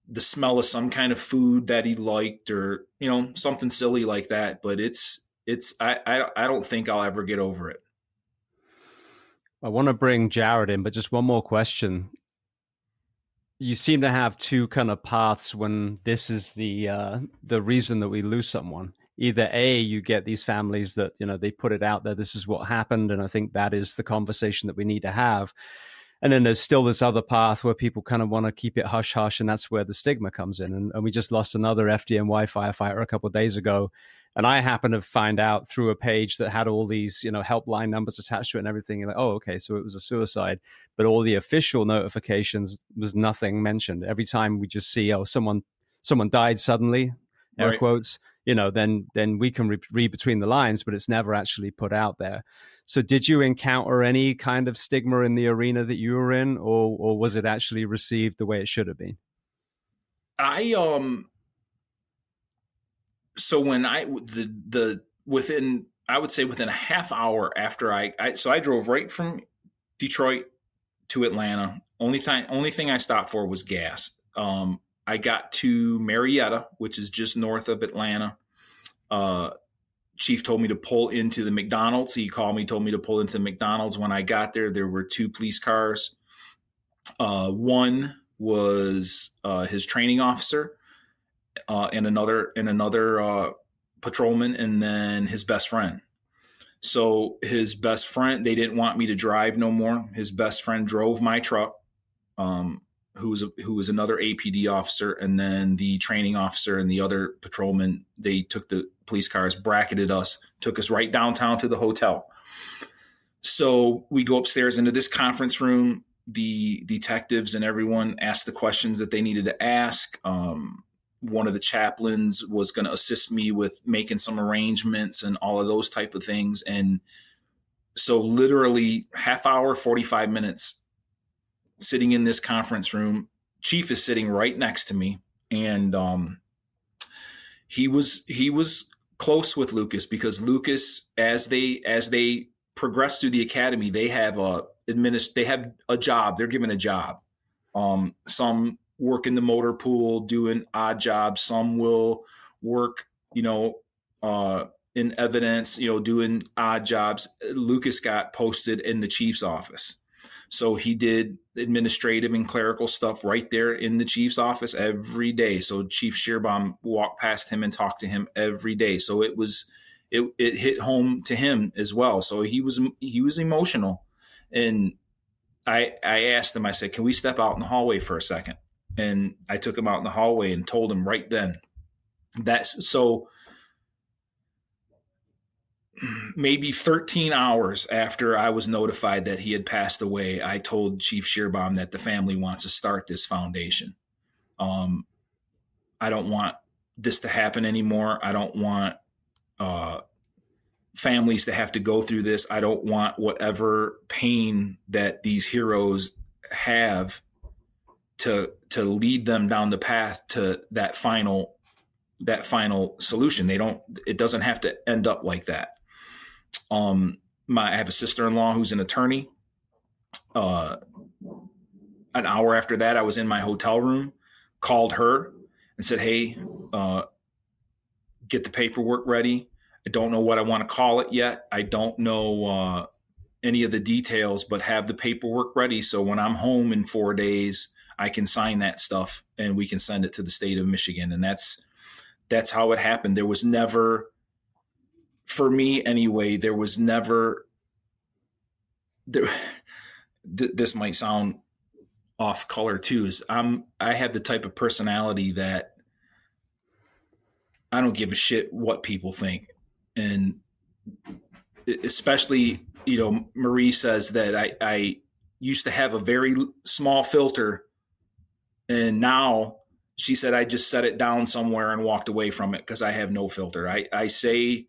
the smell of some kind of food that he liked, or, something silly like that. But I don't think I'll ever get over it. I want to bring Jared in, but just one more question. You seem to have two kind of paths when this is the reason that we lose someone. Either A, you get these families that, they put it out there, this is what happened, and I think that is the conversation that we need to have. And then there's still this other path where people kind of want to keep it hush hush, and that's where the stigma comes in. And we just lost another FDNY firefighter a couple of days ago, and I happened to find out through a page that had all these, helpline numbers attached to it and everything. You're like, oh, okay, so it was a suicide. But all the official notifications was nothing mentioned. Every time we just see, someone died suddenly, air Right. quotes, then we can read between the lines, but it's never actually put out there. So did you encounter any kind of stigma in the arena that you were in, or was it actually received the way it should have been? So when I would say within a half hour after I drove right from Detroit to Atlanta. Only thing I stopped for was gas. I got to Marietta, which is just north of Atlanta. Chief told me to pull into the McDonald's. He called me, told me to pull into the McDonald's. When I got there, there were two police cars. One was his training officer, and another patrolman, and then his best friend. So his best friend, they didn't want me to drive no more. His best friend drove my truck, who was another APD officer, and then the training officer and the other patrolman, they took the police cars, bracketed us, took us right downtown to the hotel. So we go upstairs into this conference room. The detectives and everyone asked the questions that they needed to ask. One of the chaplains was going to assist me with making some arrangements and all of those type of things. And so literally half hour, 45 minutes sitting in this conference room. Chief is sitting right next to me. And he was close with Lucas, because Lucas, as they progress through the academy, they have a job. They're given a job. Some work in the motor pool doing odd jobs. Some will work, in evidence, doing odd jobs. Lucas got posted in the chief's office. So he did administrative and clerical stuff right there in the chief's office every day. So Chief Shearbaum walked past him and talked to him every day. So it hit home to him as well. So he was emotional. And I asked him, I said, can we step out in the hallway for a second? And I took him out in the hallway and told him right then. So maybe 13 hours after I was notified that he had passed away, I told Chief Shearbaum that the family wants to start this foundation. I don't want this to happen anymore. I don't want families to have to go through this. I don't want whatever pain that these heroes have to lead them down the path to that final solution. It doesn't have to end up like that. I have a sister-in-law who's an attorney. An hour after that, I was in my hotel room, called her and said, hey, get the paperwork ready. I don't know what I want to call it yet. I don't know any of the details, but have the paperwork ready. So when I'm home in 4 days, I can sign that stuff and we can send it to the state of Michigan. And that's how it happened. There was never, for me anyway, there was never, this might sound off color too, I have the type of personality that I don't give a shit what people think. And especially, Marie says that I used to have a very small filter, and now she said I just set it down somewhere and walked away from it because I have no filter. I say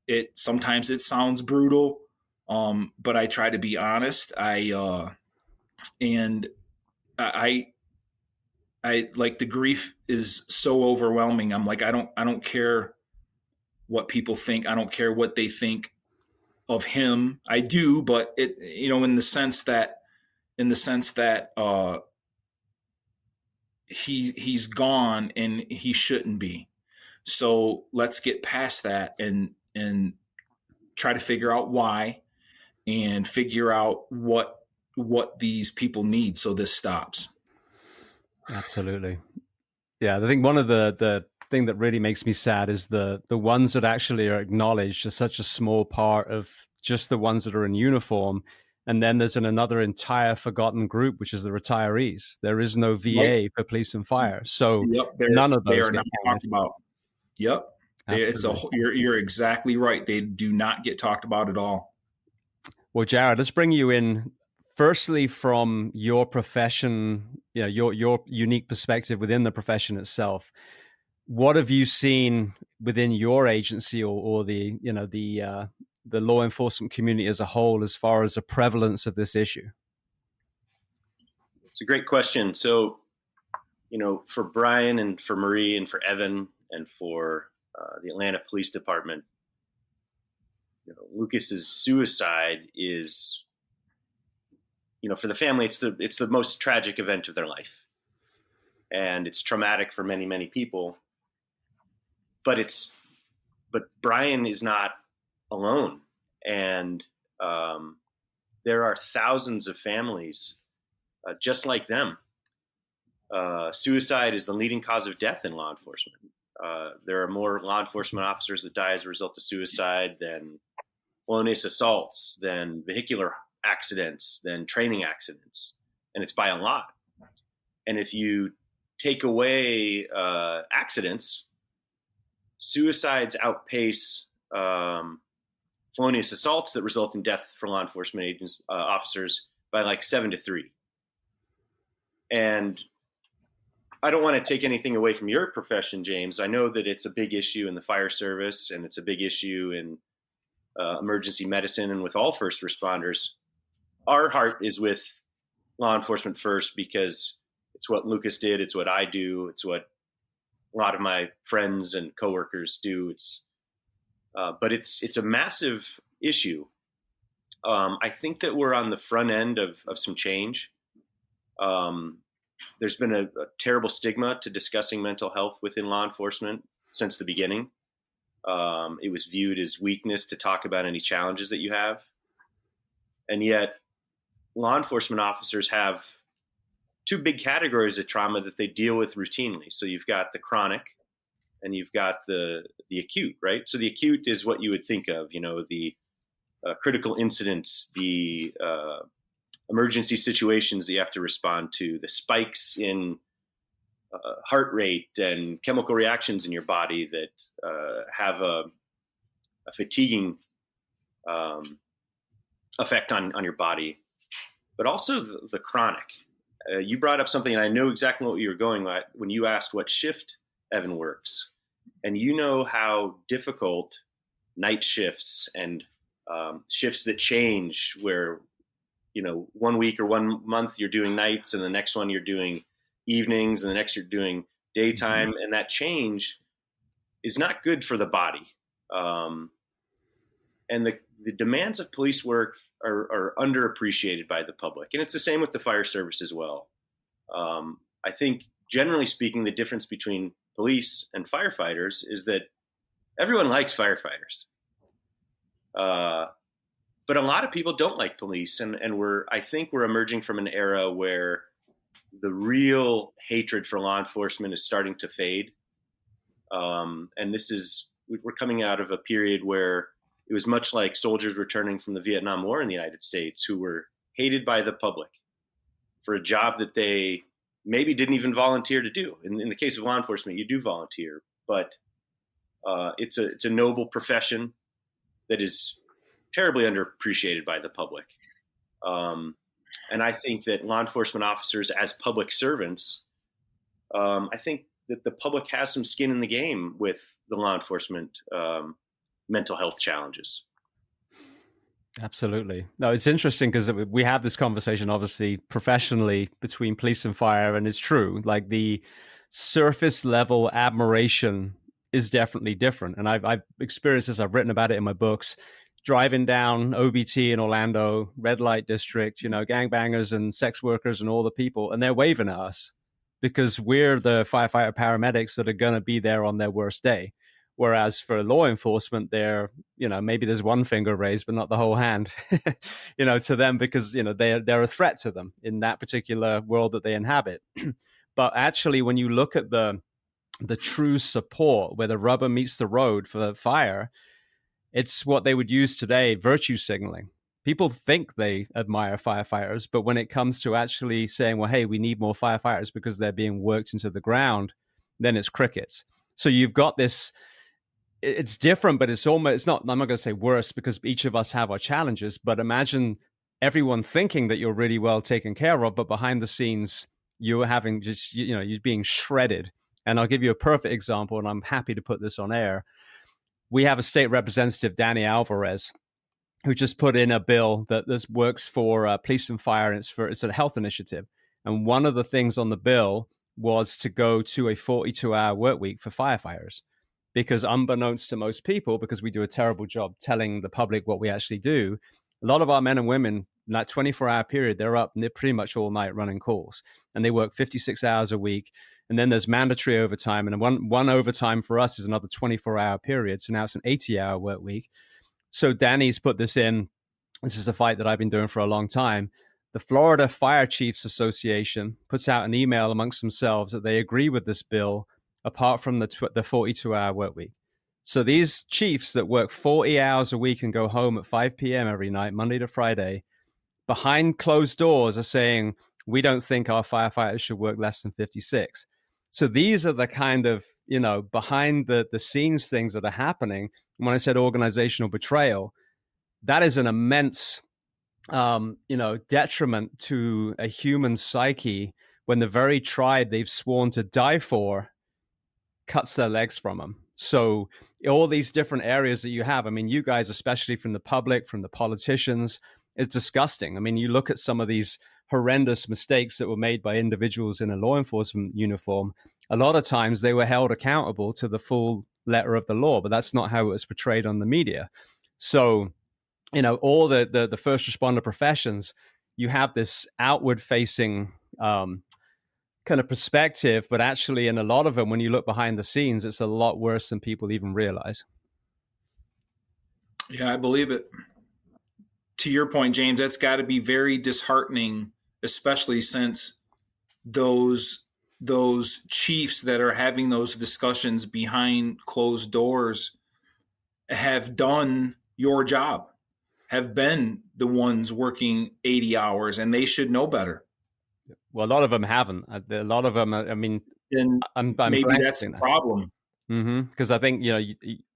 it, sometimes it sounds brutal, but I try to be honest. I like, the grief is so overwhelming. I'm like, I don't care what people think. I don't care what they think of him. I do, but it, in the sense that he's gone and he shouldn't be. So let's get past that and try to figure out why, and figure out what these people need so this stops. Absolutely. Yeah, I think one of the thing that really makes me sad is the ones that actually are acknowledged are such a small part of just the ones that are in uniform. And then there's another entire forgotten group, which is the retirees. There is no VA for police and fire. So none of those they are not talked about. Yep. You're exactly right. They do not get talked about at all. Well, Jared, let's bring you in. Firstly, from your profession, your unique perspective within the profession itself, what have you seen within your agency or the law enforcement community as a whole as far as the prevalence of this issue? It's a great question. So, for Brian and for Marie and for Evan and for the Atlanta Police Department, Lucas's suicide is, for the family, it's the most tragic event of their life, and it's traumatic for many, many people. But Brian is not alone, and there are thousands of families just like them Suicide is the leading cause of death in law enforcement. There are more law enforcement officers that die as a result of suicide than felonious assaults, than vehicular accidents, than training accidents. And it's by a lot. And if you take away accidents, suicides outpace felonious assaults that result in death for law enforcement agents, officers by like 7-3. And I don't want to take anything away from your profession, James. I know that it's a big issue in the fire service, and it's a big issue in emergency medicine and with all first responders. Our heart is with law enforcement first because it's what Lucas did. It's what I do. It's what a lot of my friends and coworkers do. But it's a massive issue. I think that we're on the front end of some change. There's been a terrible stigma to discussing mental health within law enforcement since the beginning. It was viewed as weakness to talk about any challenges that you have. And yet law enforcement officers have two big categories of trauma that they deal with routinely. So you've got the chronic and you've got the acute, right? So the acute is what you would think of, the critical incidents, the emergency situations that you have to respond to, the spikes in heart rate and chemical reactions in your body that have a fatiguing effect on your body, but also the chronic. You brought up something, and I know exactly what you were going at when you asked what shift Evan works. And you know how difficult night shifts and shifts that change where, 1 week or 1 month you're doing nights and the next one you're doing evenings and the next you're doing daytime. And that change is not good for the body. And the demands of police work are underappreciated by the public. And it's the same with the fire service as well. I think generally speaking, the difference between police and firefighters is that everyone likes firefighters. But a lot of people don't like police. And I think we're emerging from an era where the real hatred for law enforcement is starting to fade. And we're coming out of a period where it was much like soldiers returning from the Vietnam War in the United States who were hated by the public for a job that they maybe didn't even volunteer to do. In the case of law enforcement, you do volunteer, but it's a noble profession that is terribly underappreciated by the public. And I think that law enforcement officers as public servants, I think that the public has some skin in the game with the law enforcement mental health challenges. Absolutely. No, it's interesting because we have this conversation, obviously, professionally between police and fire, and it's true. Like the surface level admiration is definitely different. And I've experienced this. I've written about it in my books. Driving down OBT in Orlando, red light district, gangbangers and sex workers and all the people, and they're waving at us because we're the firefighter paramedics that are going to be there on their worst day. Whereas for law enforcement, they're, maybe there's one finger raised, but not the whole hand, to them because, they're a threat to them in that particular world that they inhabit. But actually, when you look at the true support where the rubber meets the road for the fire, it's what they would use today, virtue signaling. People think they admire firefighters, but when it comes to actually saying, well, hey, we need more firefighters because they're being worked into the ground, then it's crickets. So you've got this. It's different, but it's not, I'm not going to say worse because each of us have our challenges, but imagine everyone thinking that you're really well taken care of, but behind the scenes, you're having just, you're being shredded. And I'll give you a perfect example, and I'm happy to put this on air. We have a state representative, Danny Alvarez, who just put in a bill that this works for police and fire, and it's a health initiative. And one of the things on the bill was to go to a 42-hour work week for firefighters. Because unbeknownst to most people, because we do a terrible job telling the public what we actually do, a lot of our men and women, in that 24-hour period, they're up pretty much all night running calls. And they work 56 hours a week. And then there's mandatory overtime. And one overtime for us is another 24-hour period. So now it's an 80-hour work week. So Danny's put this in. This is a fight that I've been doing for a long time. The Florida Fire Chiefs Association puts out an email amongst themselves that they agree with this bill, apart from the 42-hour work week. So these chiefs that work 40 hours a week and go home at 5 p.m. every night, Monday to Friday, behind closed doors are saying, we don't think our firefighters should work less than 56. So these are the kind of, behind the scenes things that are happening. When I said organizational betrayal, that is an immense, detriment to a human psyche when the very tribe they've sworn to die for cuts their legs from them. So all these different areas that you have, I mean, you guys, especially from the public, from the politicians, it's disgusting. I mean, you look at some of these horrendous mistakes that were made by individuals in a law enforcement uniform. A lot of times they were held accountable to the full letter of the law, but that's not how it was portrayed on the media. So, all the first responder professions, you have this outward facing kind of perspective, but actually in a lot of them, when you look behind the scenes, it's a lot worse than people even realize. Yeah, I believe it. To your point, James, that's got to be very disheartening, especially since those chiefs that are having those discussions behind closed doors have done your job, have been the ones working 80 hours, and they should know better. Well, a lot of them haven't. A lot of them, I mean, and I'm maybe that's the problem. Because I think,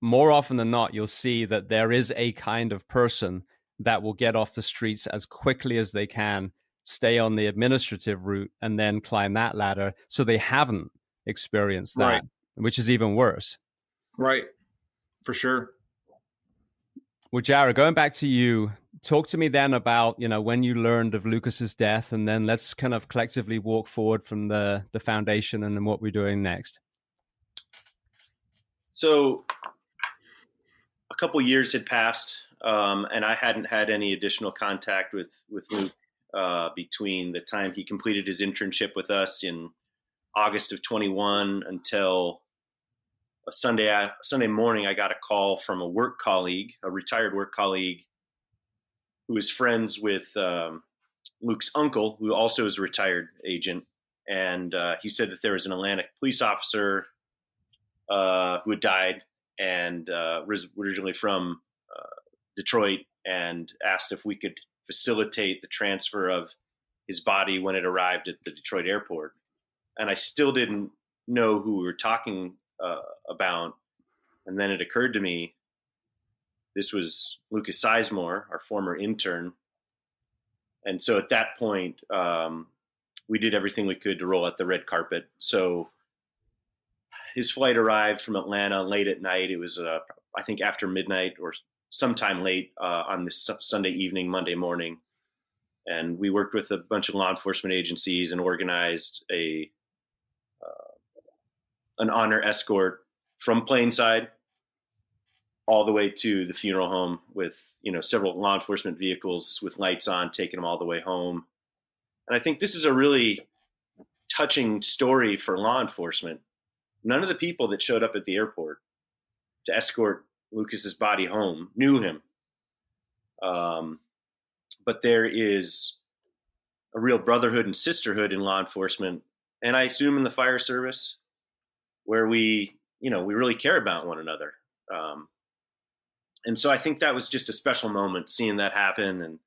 more often than not, you'll see that there is a kind of person that will get off the streets as quickly as they can, stay on the administrative route, and then climb that ladder. So they haven't experienced that, right, which is even worse. Right, for sure. Well, Jared, going back to you, talk to me then about, when you learned of Lucas's death, and then let's kind of collectively walk forward from the foundation and then what we're doing next. So a couple years had passed, and I hadn't had any additional contact with Luke between the time he completed his internship with us in August of 21 until a Sunday morning. I got a call from a retired work colleague, who is friends with Luke's uncle, who also is a retired agent. And he said that there was an Atlanta police officer who had died and was originally from Detroit, and asked if we could facilitate the transfer of his body when it arrived at the Detroit airport. And I still didn't know who we were talking about. And then it occurred to me, this was Lucas Sizemore, our former intern. And so at that point, we did everything we could to roll out the red carpet. So his flight arrived from Atlanta late at night. It was, I think, after midnight or sometime late on this Sunday evening, Monday morning. And we worked with a bunch of law enforcement agencies and organized an honor escort from Plainside all the way to the funeral home with, several law enforcement vehicles with lights on, taking them all the way home. And I think this is a really touching story for law enforcement. None of the people that showed up at the airport to escort Lucas's body home knew him. But there is a real brotherhood and sisterhood in law enforcement, and I assume in the fire service, where we really care about one another. And so I think that was just a special moment, seeing that happen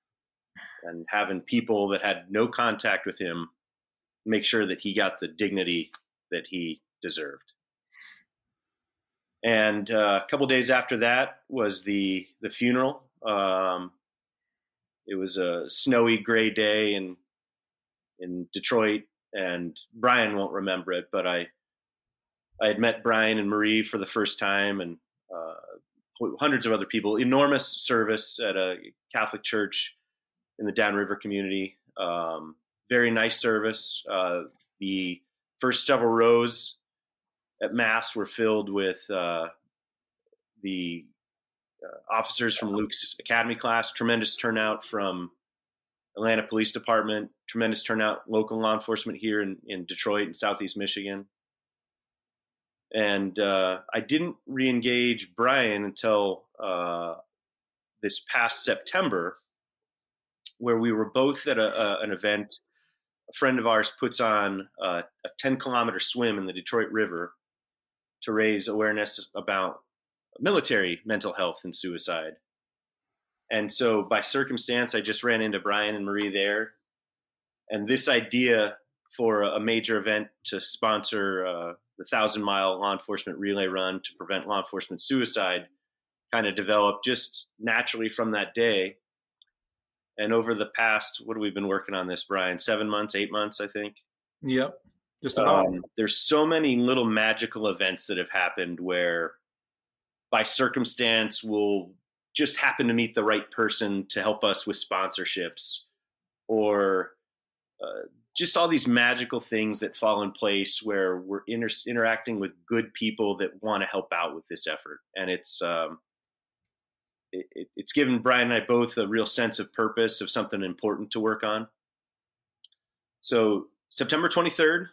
and having people that had no contact with him make sure that he got the dignity that he deserved. And a couple of days after that was the funeral. It was a snowy, gray day in Detroit, and Brian won't remember it, but I had met Brian and Marie for the first time, and hundreds of other people. Enormous service at a Catholic church in the Downriver community. Very nice service. The first several rows at Mass were filled with the officers from Luke's Academy class. Tremendous turnout from Atlanta Police Department. Tremendous turnout local law enforcement here in Detroit and Southeast Michigan. And I didn't re-engage Brian until this past September, where we were both at an event. A friend of ours puts on a 10-kilometer swim in the Detroit River to raise awareness about military mental health and suicide. And so by circumstance, I just ran into Brian and Marie there. And this idea for a major event to sponsor the 1,000-mile law enforcement relay run to prevent law enforcement suicide kind of developed just naturally from that day. And over the past, what have we been working on this, Brian? 7 months, 8 months, I think. Yep. Just about. There's so many little magical events that have happened where by circumstance we'll just happen to meet the right person to help us with sponsorships, or just all these magical things that fall in place where we're interacting with good people that want to help out with this effort. And it's given Brian and I both a real sense of purpose, of something important to work on. So September 23rd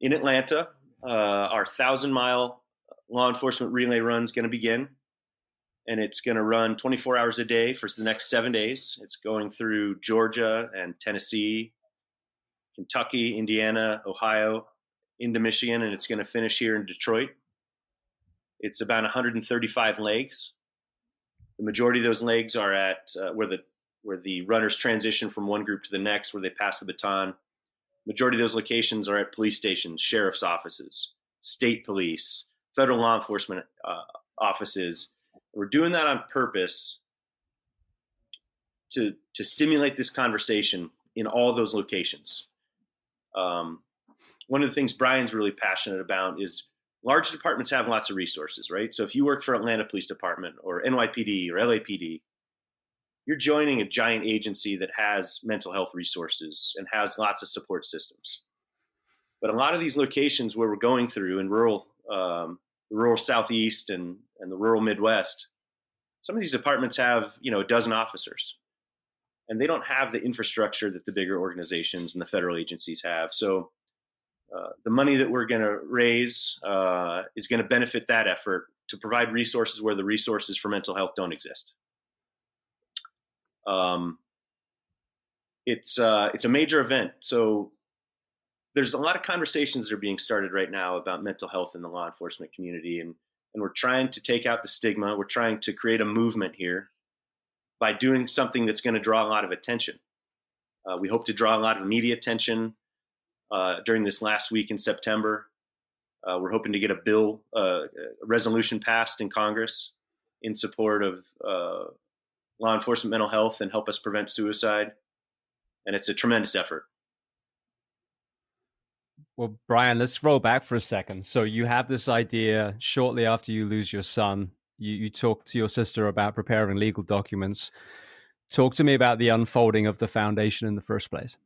in Atlanta, our 1,000-mile law enforcement relay run is going to begin. And it's going to run 24 hours a day for the next 7 days. It's going through Georgia and Tennessee, Kentucky, Indiana, Ohio, into Michigan, and it's going to finish here in Detroit. It's about 135 legs. The majority of those legs are at where the runners transition from one group to the next, where they pass the baton. Majority of those locations are at police stations, sheriff's offices, state police, federal law enforcement offices. We're doing that on purpose to stimulate this conversation in all those locations. One of the things Brian's really passionate about is large departments have lots of resources, right? So if you work for Atlanta Police Department or NYPD or LAPD, you're joining a giant agency that has mental health resources and has lots of support systems. But a lot of these locations where we're going through in rural Southeast and the rural Midwest, some of these departments have, a dozen officers, and they don't have the infrastructure that the bigger organizations and the federal agencies have. So the money that we're going to raise is going to benefit that effort to provide resources where the resources for mental health don't exist. It's a major event. So there's a lot of conversations that are being started right now about mental health in the law enforcement community. And we're trying to take out the stigma. We're trying to create a movement here by doing something that's going to draw a lot of attention. We hope to draw a lot of media attention during this last week in September. We're hoping to get a resolution passed in Congress in support of law enforcement mental health and help us prevent suicide. And it's a tremendous effort. Well, Brian, let's roll back for a second. So you have this idea shortly after you lose your son. You talk to your sister about preparing legal documents. Talk to me about the unfolding of the foundation in the first place.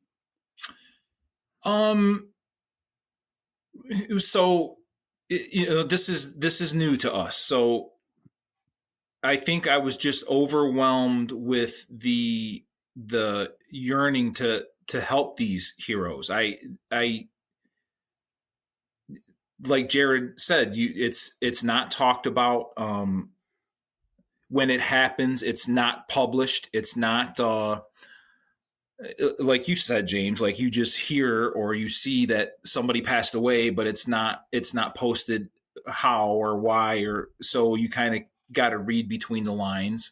This is new to us. So I think I was just overwhelmed with the yearning to help these heroes. I like Jared said, it's not talked about. When it happens, it's not published. It's not like you said, James, like you just hear or you see that somebody passed away, but it's not posted how or why, or so you kind of got to read between the lines.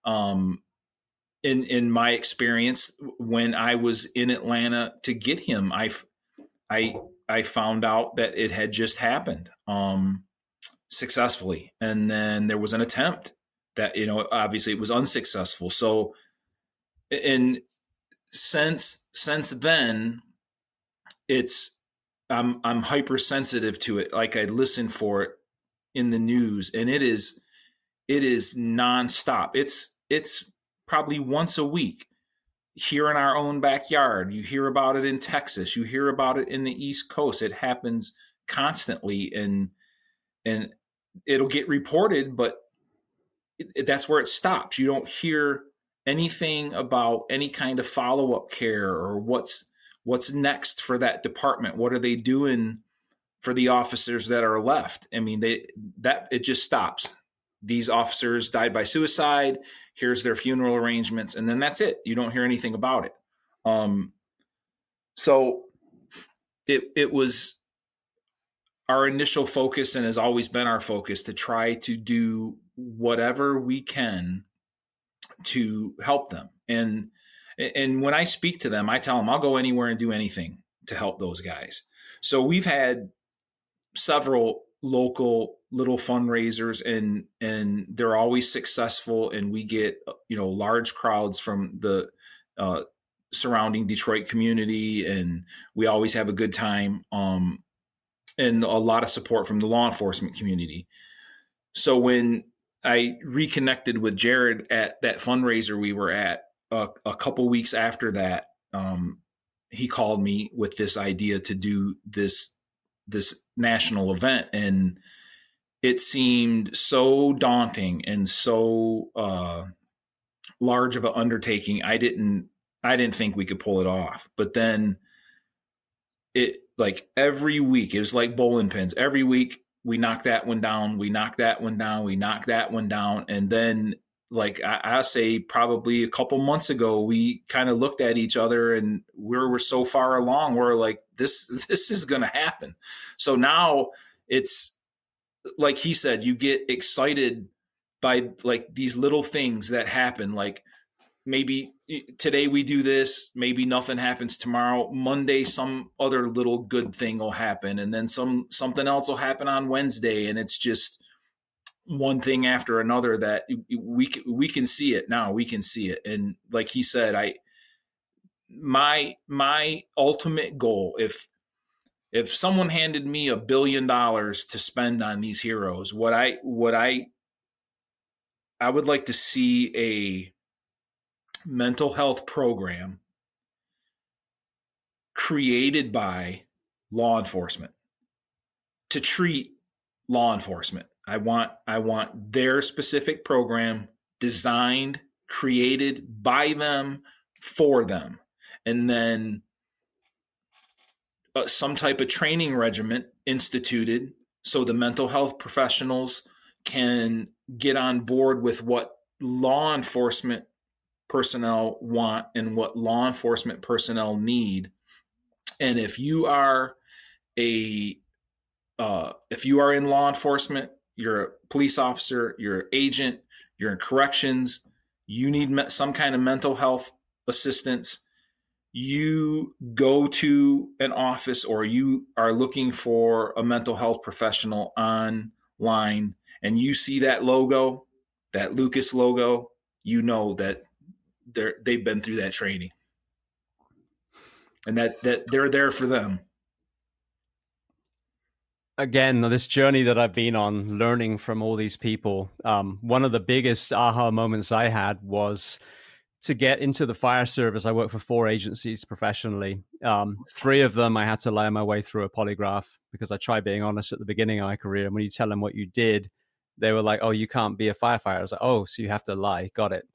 In my experience, when I was in Atlanta to get him, I found out that it had just happened successfully, and then there was an attempt that obviously it was unsuccessful. So, and since then, I'm hypersensitive to it. Like I listen for it in the news, and it is nonstop. It's probably once a week here in our own backyard. You hear about it in Texas. You hear about it in the East Coast. It happens constantly, and it'll get reported, but that's where it stops. You don't hear anything about any kind of follow-up care or what's next for that department. What are they doing for the officers that are left? I mean, it just stops. these officers died by suicide. Here's their funeral arrangements. And then that's it. You don't hear anything about it. So it was our initial focus, and has always been our focus, to try to do whatever we can to help them. And when I speak to them, I tell them I'll go anywhere and do anything to help those guys. So we've had several local little fundraisers, and they're always successful, and we get, large crowds from the surrounding Detroit community, and we always have a good time, and a lot of support from the law enforcement community. So when I reconnected with Jared at that fundraiser we were at, a couple weeks after that, he called me with this idea to do this national event, and it seemed so daunting and so large of an undertaking. I didn't think we could pull it off. But then every week, it was like bowling pins. Every week we knocked that one down, we knocked that one down, we knocked that one down. And then, I say probably a couple months ago, we kind of looked at each other, and we're so far along. We're like, this is going to happen. So now it's like he said, you get excited by these little things that happen. Like, maybe today we do this, maybe nothing happens tomorrow. Monday, some other little good thing will happen. And then something else will happen on Wednesday. And it's just one thing after another that we can see it now. We can see it. And like he said, my ultimate goal, if someone handed me $1 billion to spend on these heroes, what I would like to see a mental health program created by law enforcement to treat law enforcement. I want their specific program designed, created by them, for them. And then some type of training regimen instituted so the mental health professionals can get on board with what law enforcement personnel want and what law enforcement personnel need. And if you are in law enforcement, you're a police officer, you're an agent, you're in corrections, you need some kind of mental health assistance, you go to an office or you are looking for a mental health professional online, and you see that logo, that Lucas logo, you know that they've been through that training, and that they're there for them. Again, this journey that I've been on, learning from all these people, one of the biggest aha moments I had was to get into the fire service. I work for 4 agencies professionally. 3 of them, I had to lie my way through a polygraph because I tried being honest at the beginning of my career. And when you tell them what you did, they were like, oh, you can't be a firefighter. I was like, oh, so you have to lie. Got it.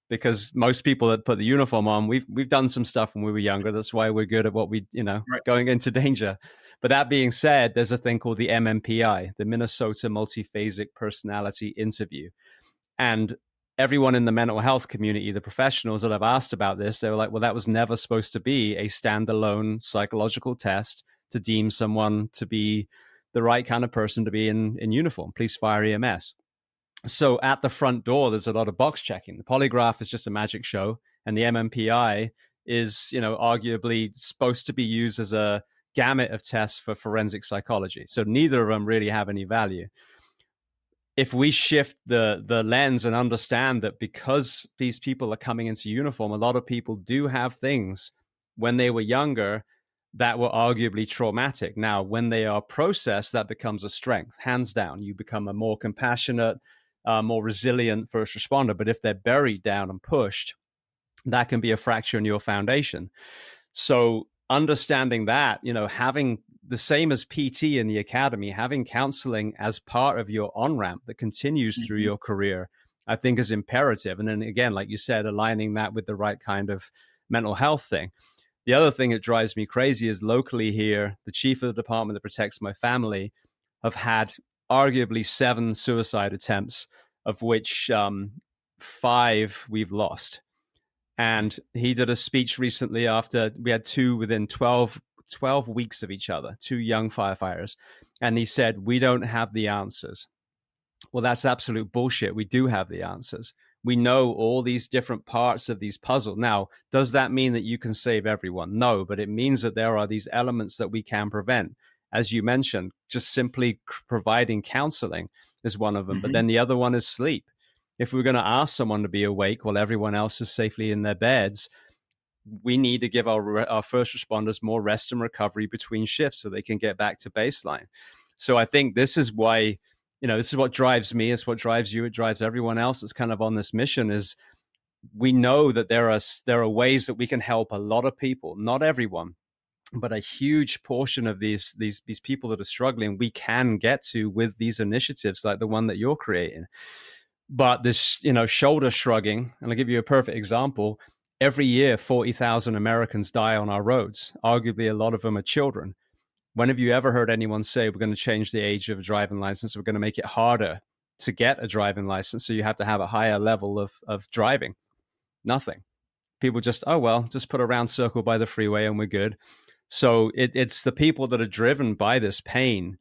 Because most people that put the uniform on, we've done some stuff when we were younger. That's why we're good at what we, right, going into danger. But that being said, there's a thing called the MMPI, the Minnesota Multiphasic Personality Interview. And everyone in the mental health community, the professionals that I've asked about this, they were like, well, that was never supposed to be a standalone psychological test to deem someone to be the right kind of person to be in uniform, police, fire, EMS. So at the front door, there's a lot of box checking. The polygraph is just a magic show, and the MMPI is, arguably supposed to be used as a gamut of tests for forensic psychology. So neither of them really have any value. If we shift the lens and understand that because these people are coming into uniform, a lot of people do have things when they were younger that were arguably traumatic. Now, when they are processed, that becomes a strength, hands down. You become a more compassionate, more resilient first responder. But if they're buried down and pushed, that can be a fracture in your foundation. So understanding that, having the same as PT in the academy, having counseling as part of your on-ramp that continues through your career, I think is imperative. And then again, like you said, aligning that with the right kind of mental health thing. The other thing that drives me crazy is locally here, the chief of the department that protects my family have had arguably 7 suicide attempts of which 5 we've lost. And he did a speech recently after we had 2 within 12 weeks of each other, 2 young firefighters. And he said, we don't have the answers. Well, that's absolute bullshit. We do have the answers. We know all these different parts of these puzzles. Now, does that mean that you can save everyone? No, but it means that there are these elements that we can prevent. As you mentioned, just simply providing counseling is one of them. But then the other one is sleep. If we're going to ask someone to be awake while everyone else is safely in their beds, we need to give our first responders more rest and recovery between shifts so they can get back to baseline. So I think this is why, this is what drives me. It's what drives you. It drives everyone else that's kind of on this mission. Is we know that there are ways that we can help a lot of people, not everyone, but a huge portion of these people that are struggling, we can get to with these initiatives like the one that you're creating. But this, shoulder shrugging, and I'll give you a perfect example. Every year, 40,000 Americans die on our roads. Arguably, a lot of them are children. When have you ever heard anyone say, we're going to change the age of a driving license? We're going to make it harder to get a driving license, so you have to have a higher level of driving? Nothing. People just, just put a round circle by the freeway and we're good. So it's the people that are driven by this pain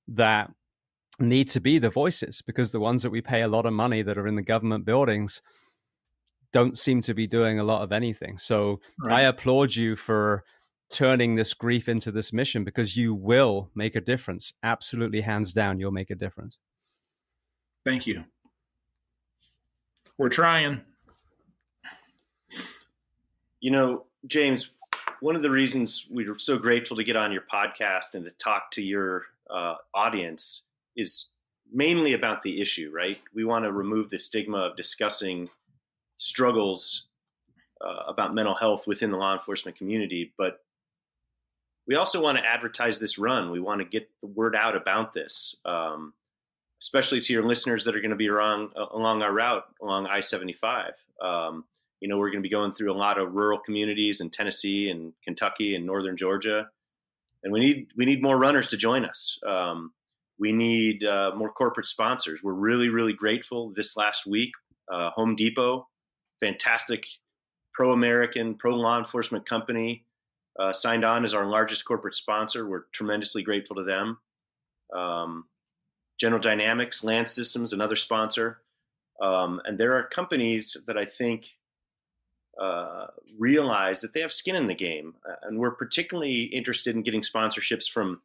that need to be the voices, because the ones that we pay a lot of money that are in the government buildings don't seem to be doing a lot of anything. So right. I applaud you for turning this grief into this mission, because you will make a difference. Absolutely, hands down, you'll make a difference. Thank you. We're trying. James, one of the reasons we're so grateful to get on your podcast and to talk to your audience is mainly about the issue, right? We want to remove the stigma of discussing struggles about mental health within the law enforcement community, but we also want to advertise this run. We want to get the word out about this, especially to your listeners that are going to be along our route along I-75. We're going to be going through a lot of rural communities in Tennessee and Kentucky and northern Georgia, and we need more runners to join us. We need more corporate sponsors. We're really, really grateful. This last week, Home Depot, fantastic pro-American, pro-law enforcement company, signed on as our largest corporate sponsor. We're tremendously grateful to them. General Dynamics, Land Systems, another sponsor. And there are companies that I think realize that they have skin in the game. And we're particularly interested in getting sponsorships from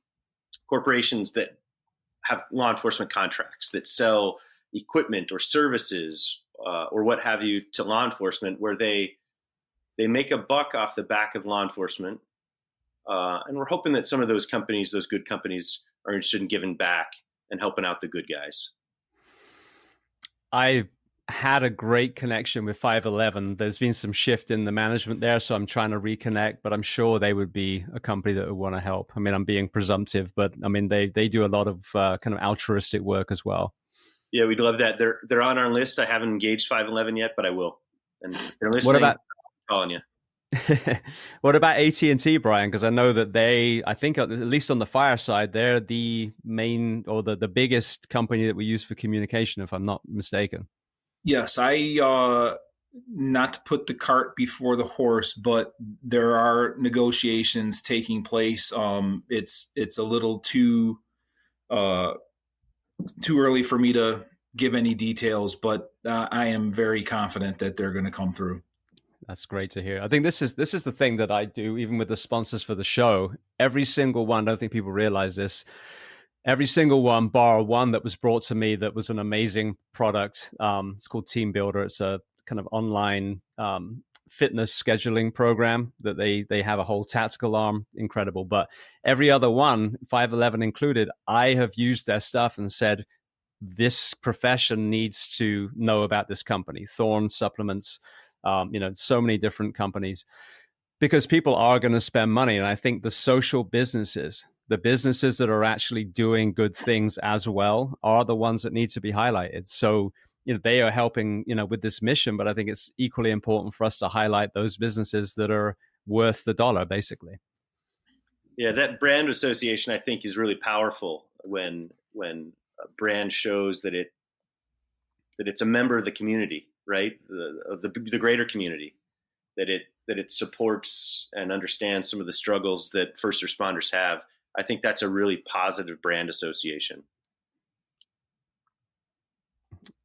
corporations that have law enforcement contracts, that sell equipment or services or what have you to law enforcement, where they make a buck off the back of law enforcement. And we're hoping that some of those companies, those good companies, are interested in giving back and helping out the good guys. I had a great connection with 511. There's been some shift in the management there, so I'm trying to reconnect, but I'm sure they would be a company that would want to help. I mean, I'm being presumptive, but I mean, they do a lot of kind of altruistic work as well. Yeah, we'd love that. They're on our list. I haven't engaged 511 yet, but I will. And they're listening. What about calling you? What about AT&T, Brian? Because I know that I think at least on the fire side, they're the main or the biggest company that we use for communication, if I'm not mistaken. Yes, not to put the cart before the horse, but there are negotiations taking place. It's a little too early for me to give any details, but I am very confident that they're going to come through. That's great to hear. I think this is the thing that I do, even with the sponsors for the show. Every single one, I don't think people realize this, every single one, bar one that was brought to me that was an amazing product. It's called Team Builder. It's a kind of online fitness scheduling program that they have a whole tactical arm. Incredible. But every other one, 511 included, I have used their stuff and said, this profession needs to know about this company. Thorne Supplements, so many different companies, because people are going to spend money. And I think the social businesses, the businesses that are actually doing good things as well, are the ones that need to be highlighted. So, they are helping, with this mission, but I think it's equally important for us to highlight those businesses that are worth the dollar, basically. Yeah, that brand association, I think, is really powerful when a brand shows that it's a member of the community, right? The greater community, that it supports and understands some of the struggles that first responders have. I think that's a really positive brand association.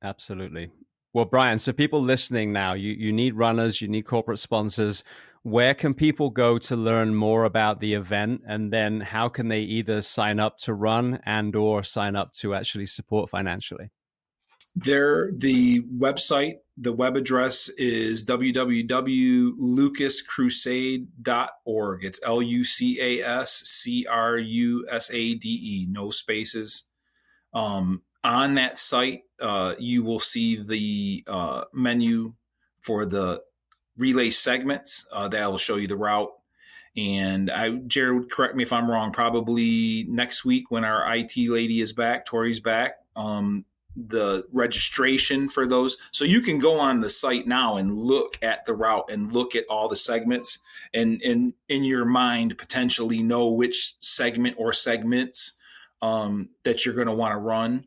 Absolutely. Well, Brian, so people listening now, you need runners, you need corporate sponsors. Where can people go to learn more about the event? And then how can they either sign up to run and or sign up to actually support financially? The website, the web address is www.lucascrusade.org. It's LUCASCRUSADE, no spaces. On that site, you will see the menu for the relay segments that will show you the route. And Jared, correct me if I'm wrong, probably next week when our IT lady is back, Tori's back, the registration for those. So you can go on the site now and look at the route and look at all the segments and in your mind potentially know which segment or segments that you're going to want to run.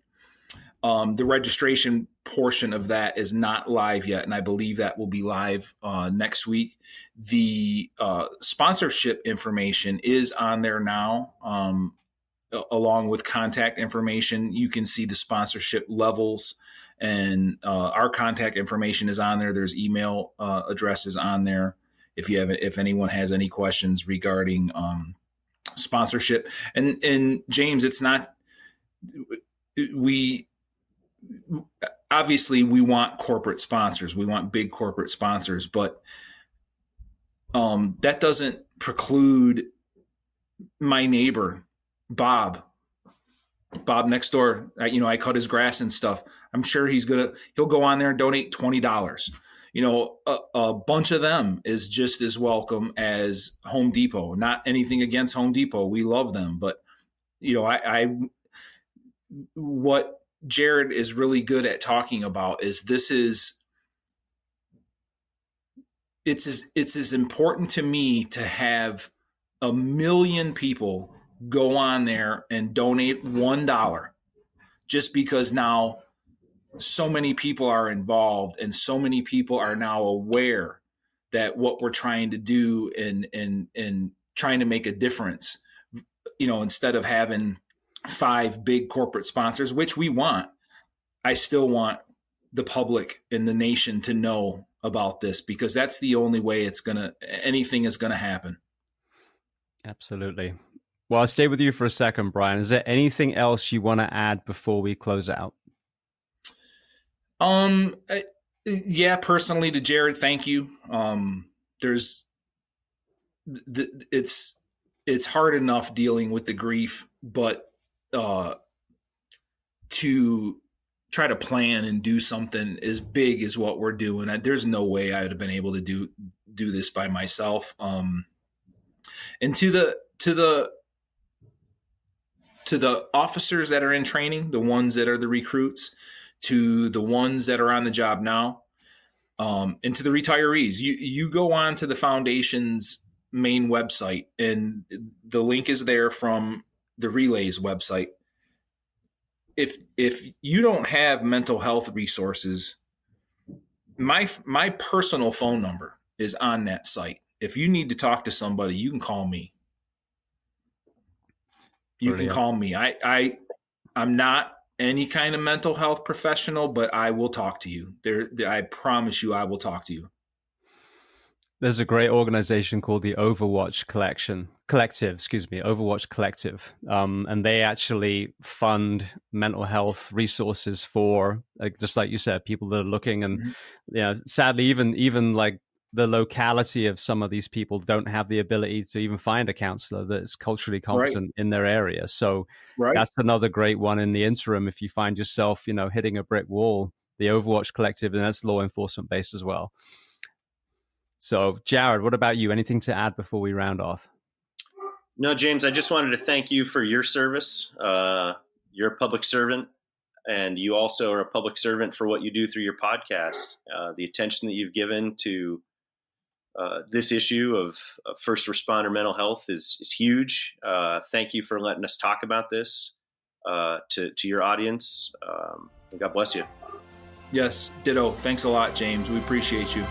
The registration portion of that is not live yet, and I believe that will be live next week. The sponsorship information is on there now, along with contact information. You can see the sponsorship levels, and our contact information is on there. There's email addresses on there if anyone has any questions regarding sponsorship. And James, it's not obviously we want corporate sponsors. We want big corporate sponsors, but that doesn't preclude my neighbor, Bob next door. I cut his grass and stuff. I'm sure he'll go on there and donate $20. A bunch of them is just as welcome as Home Depot. Not anything against Home Depot. We love them, but what Jared is really good at talking about is it's as important to me to have 1 million people go on there and donate $1, just because now so many people are involved and so many people are now aware that what we're trying to do and trying to make a difference, instead of having 5 big corporate sponsors, which we want, I still want the public and the nation to know about this, because that's the only way anything is going to happen. Absolutely. Well, I'll stay with you for a second, Brian. Is there anything else you want to add before we close out? Personally to Jared, thank you. It's hard enough dealing with the grief, but to try to plan and do something as big as what we're doing, there's no way I would have been able to do this by myself. And to the officers that are in training, the ones that are the recruits, to the ones that are on the job now, and to the retirees, you go on to the foundation's main website, and the link is there from the Relay's website. If you don't have mental health resources, my personal phone number is on that site. If you need to talk to somebody, you can call me. You can call me. I'm not any kind of mental health professional, but I will talk to you. I promise you, I will talk to you. There's a great organization called the Overwatch Collective. And they actually fund mental health resources for, just like you said, people that are looking. And sadly, even like the locality of some of these people don't have the ability to even find a counselor that's culturally competent in their area. So that's another great one in the interim. If you find yourself, hitting a brick wall, the Overwatch Collective, and that's law enforcement based as well. So, Jared, what about you? Anything to add before we round off? No, James, I just wanted to thank you for your service. You're a public servant, and you also are a public servant for what you do through your podcast. The attention that you've given to this issue of first responder mental health is huge. Thank you for letting us talk about this to your audience. God bless you. Yes, ditto. Thanks a lot, James. We appreciate you.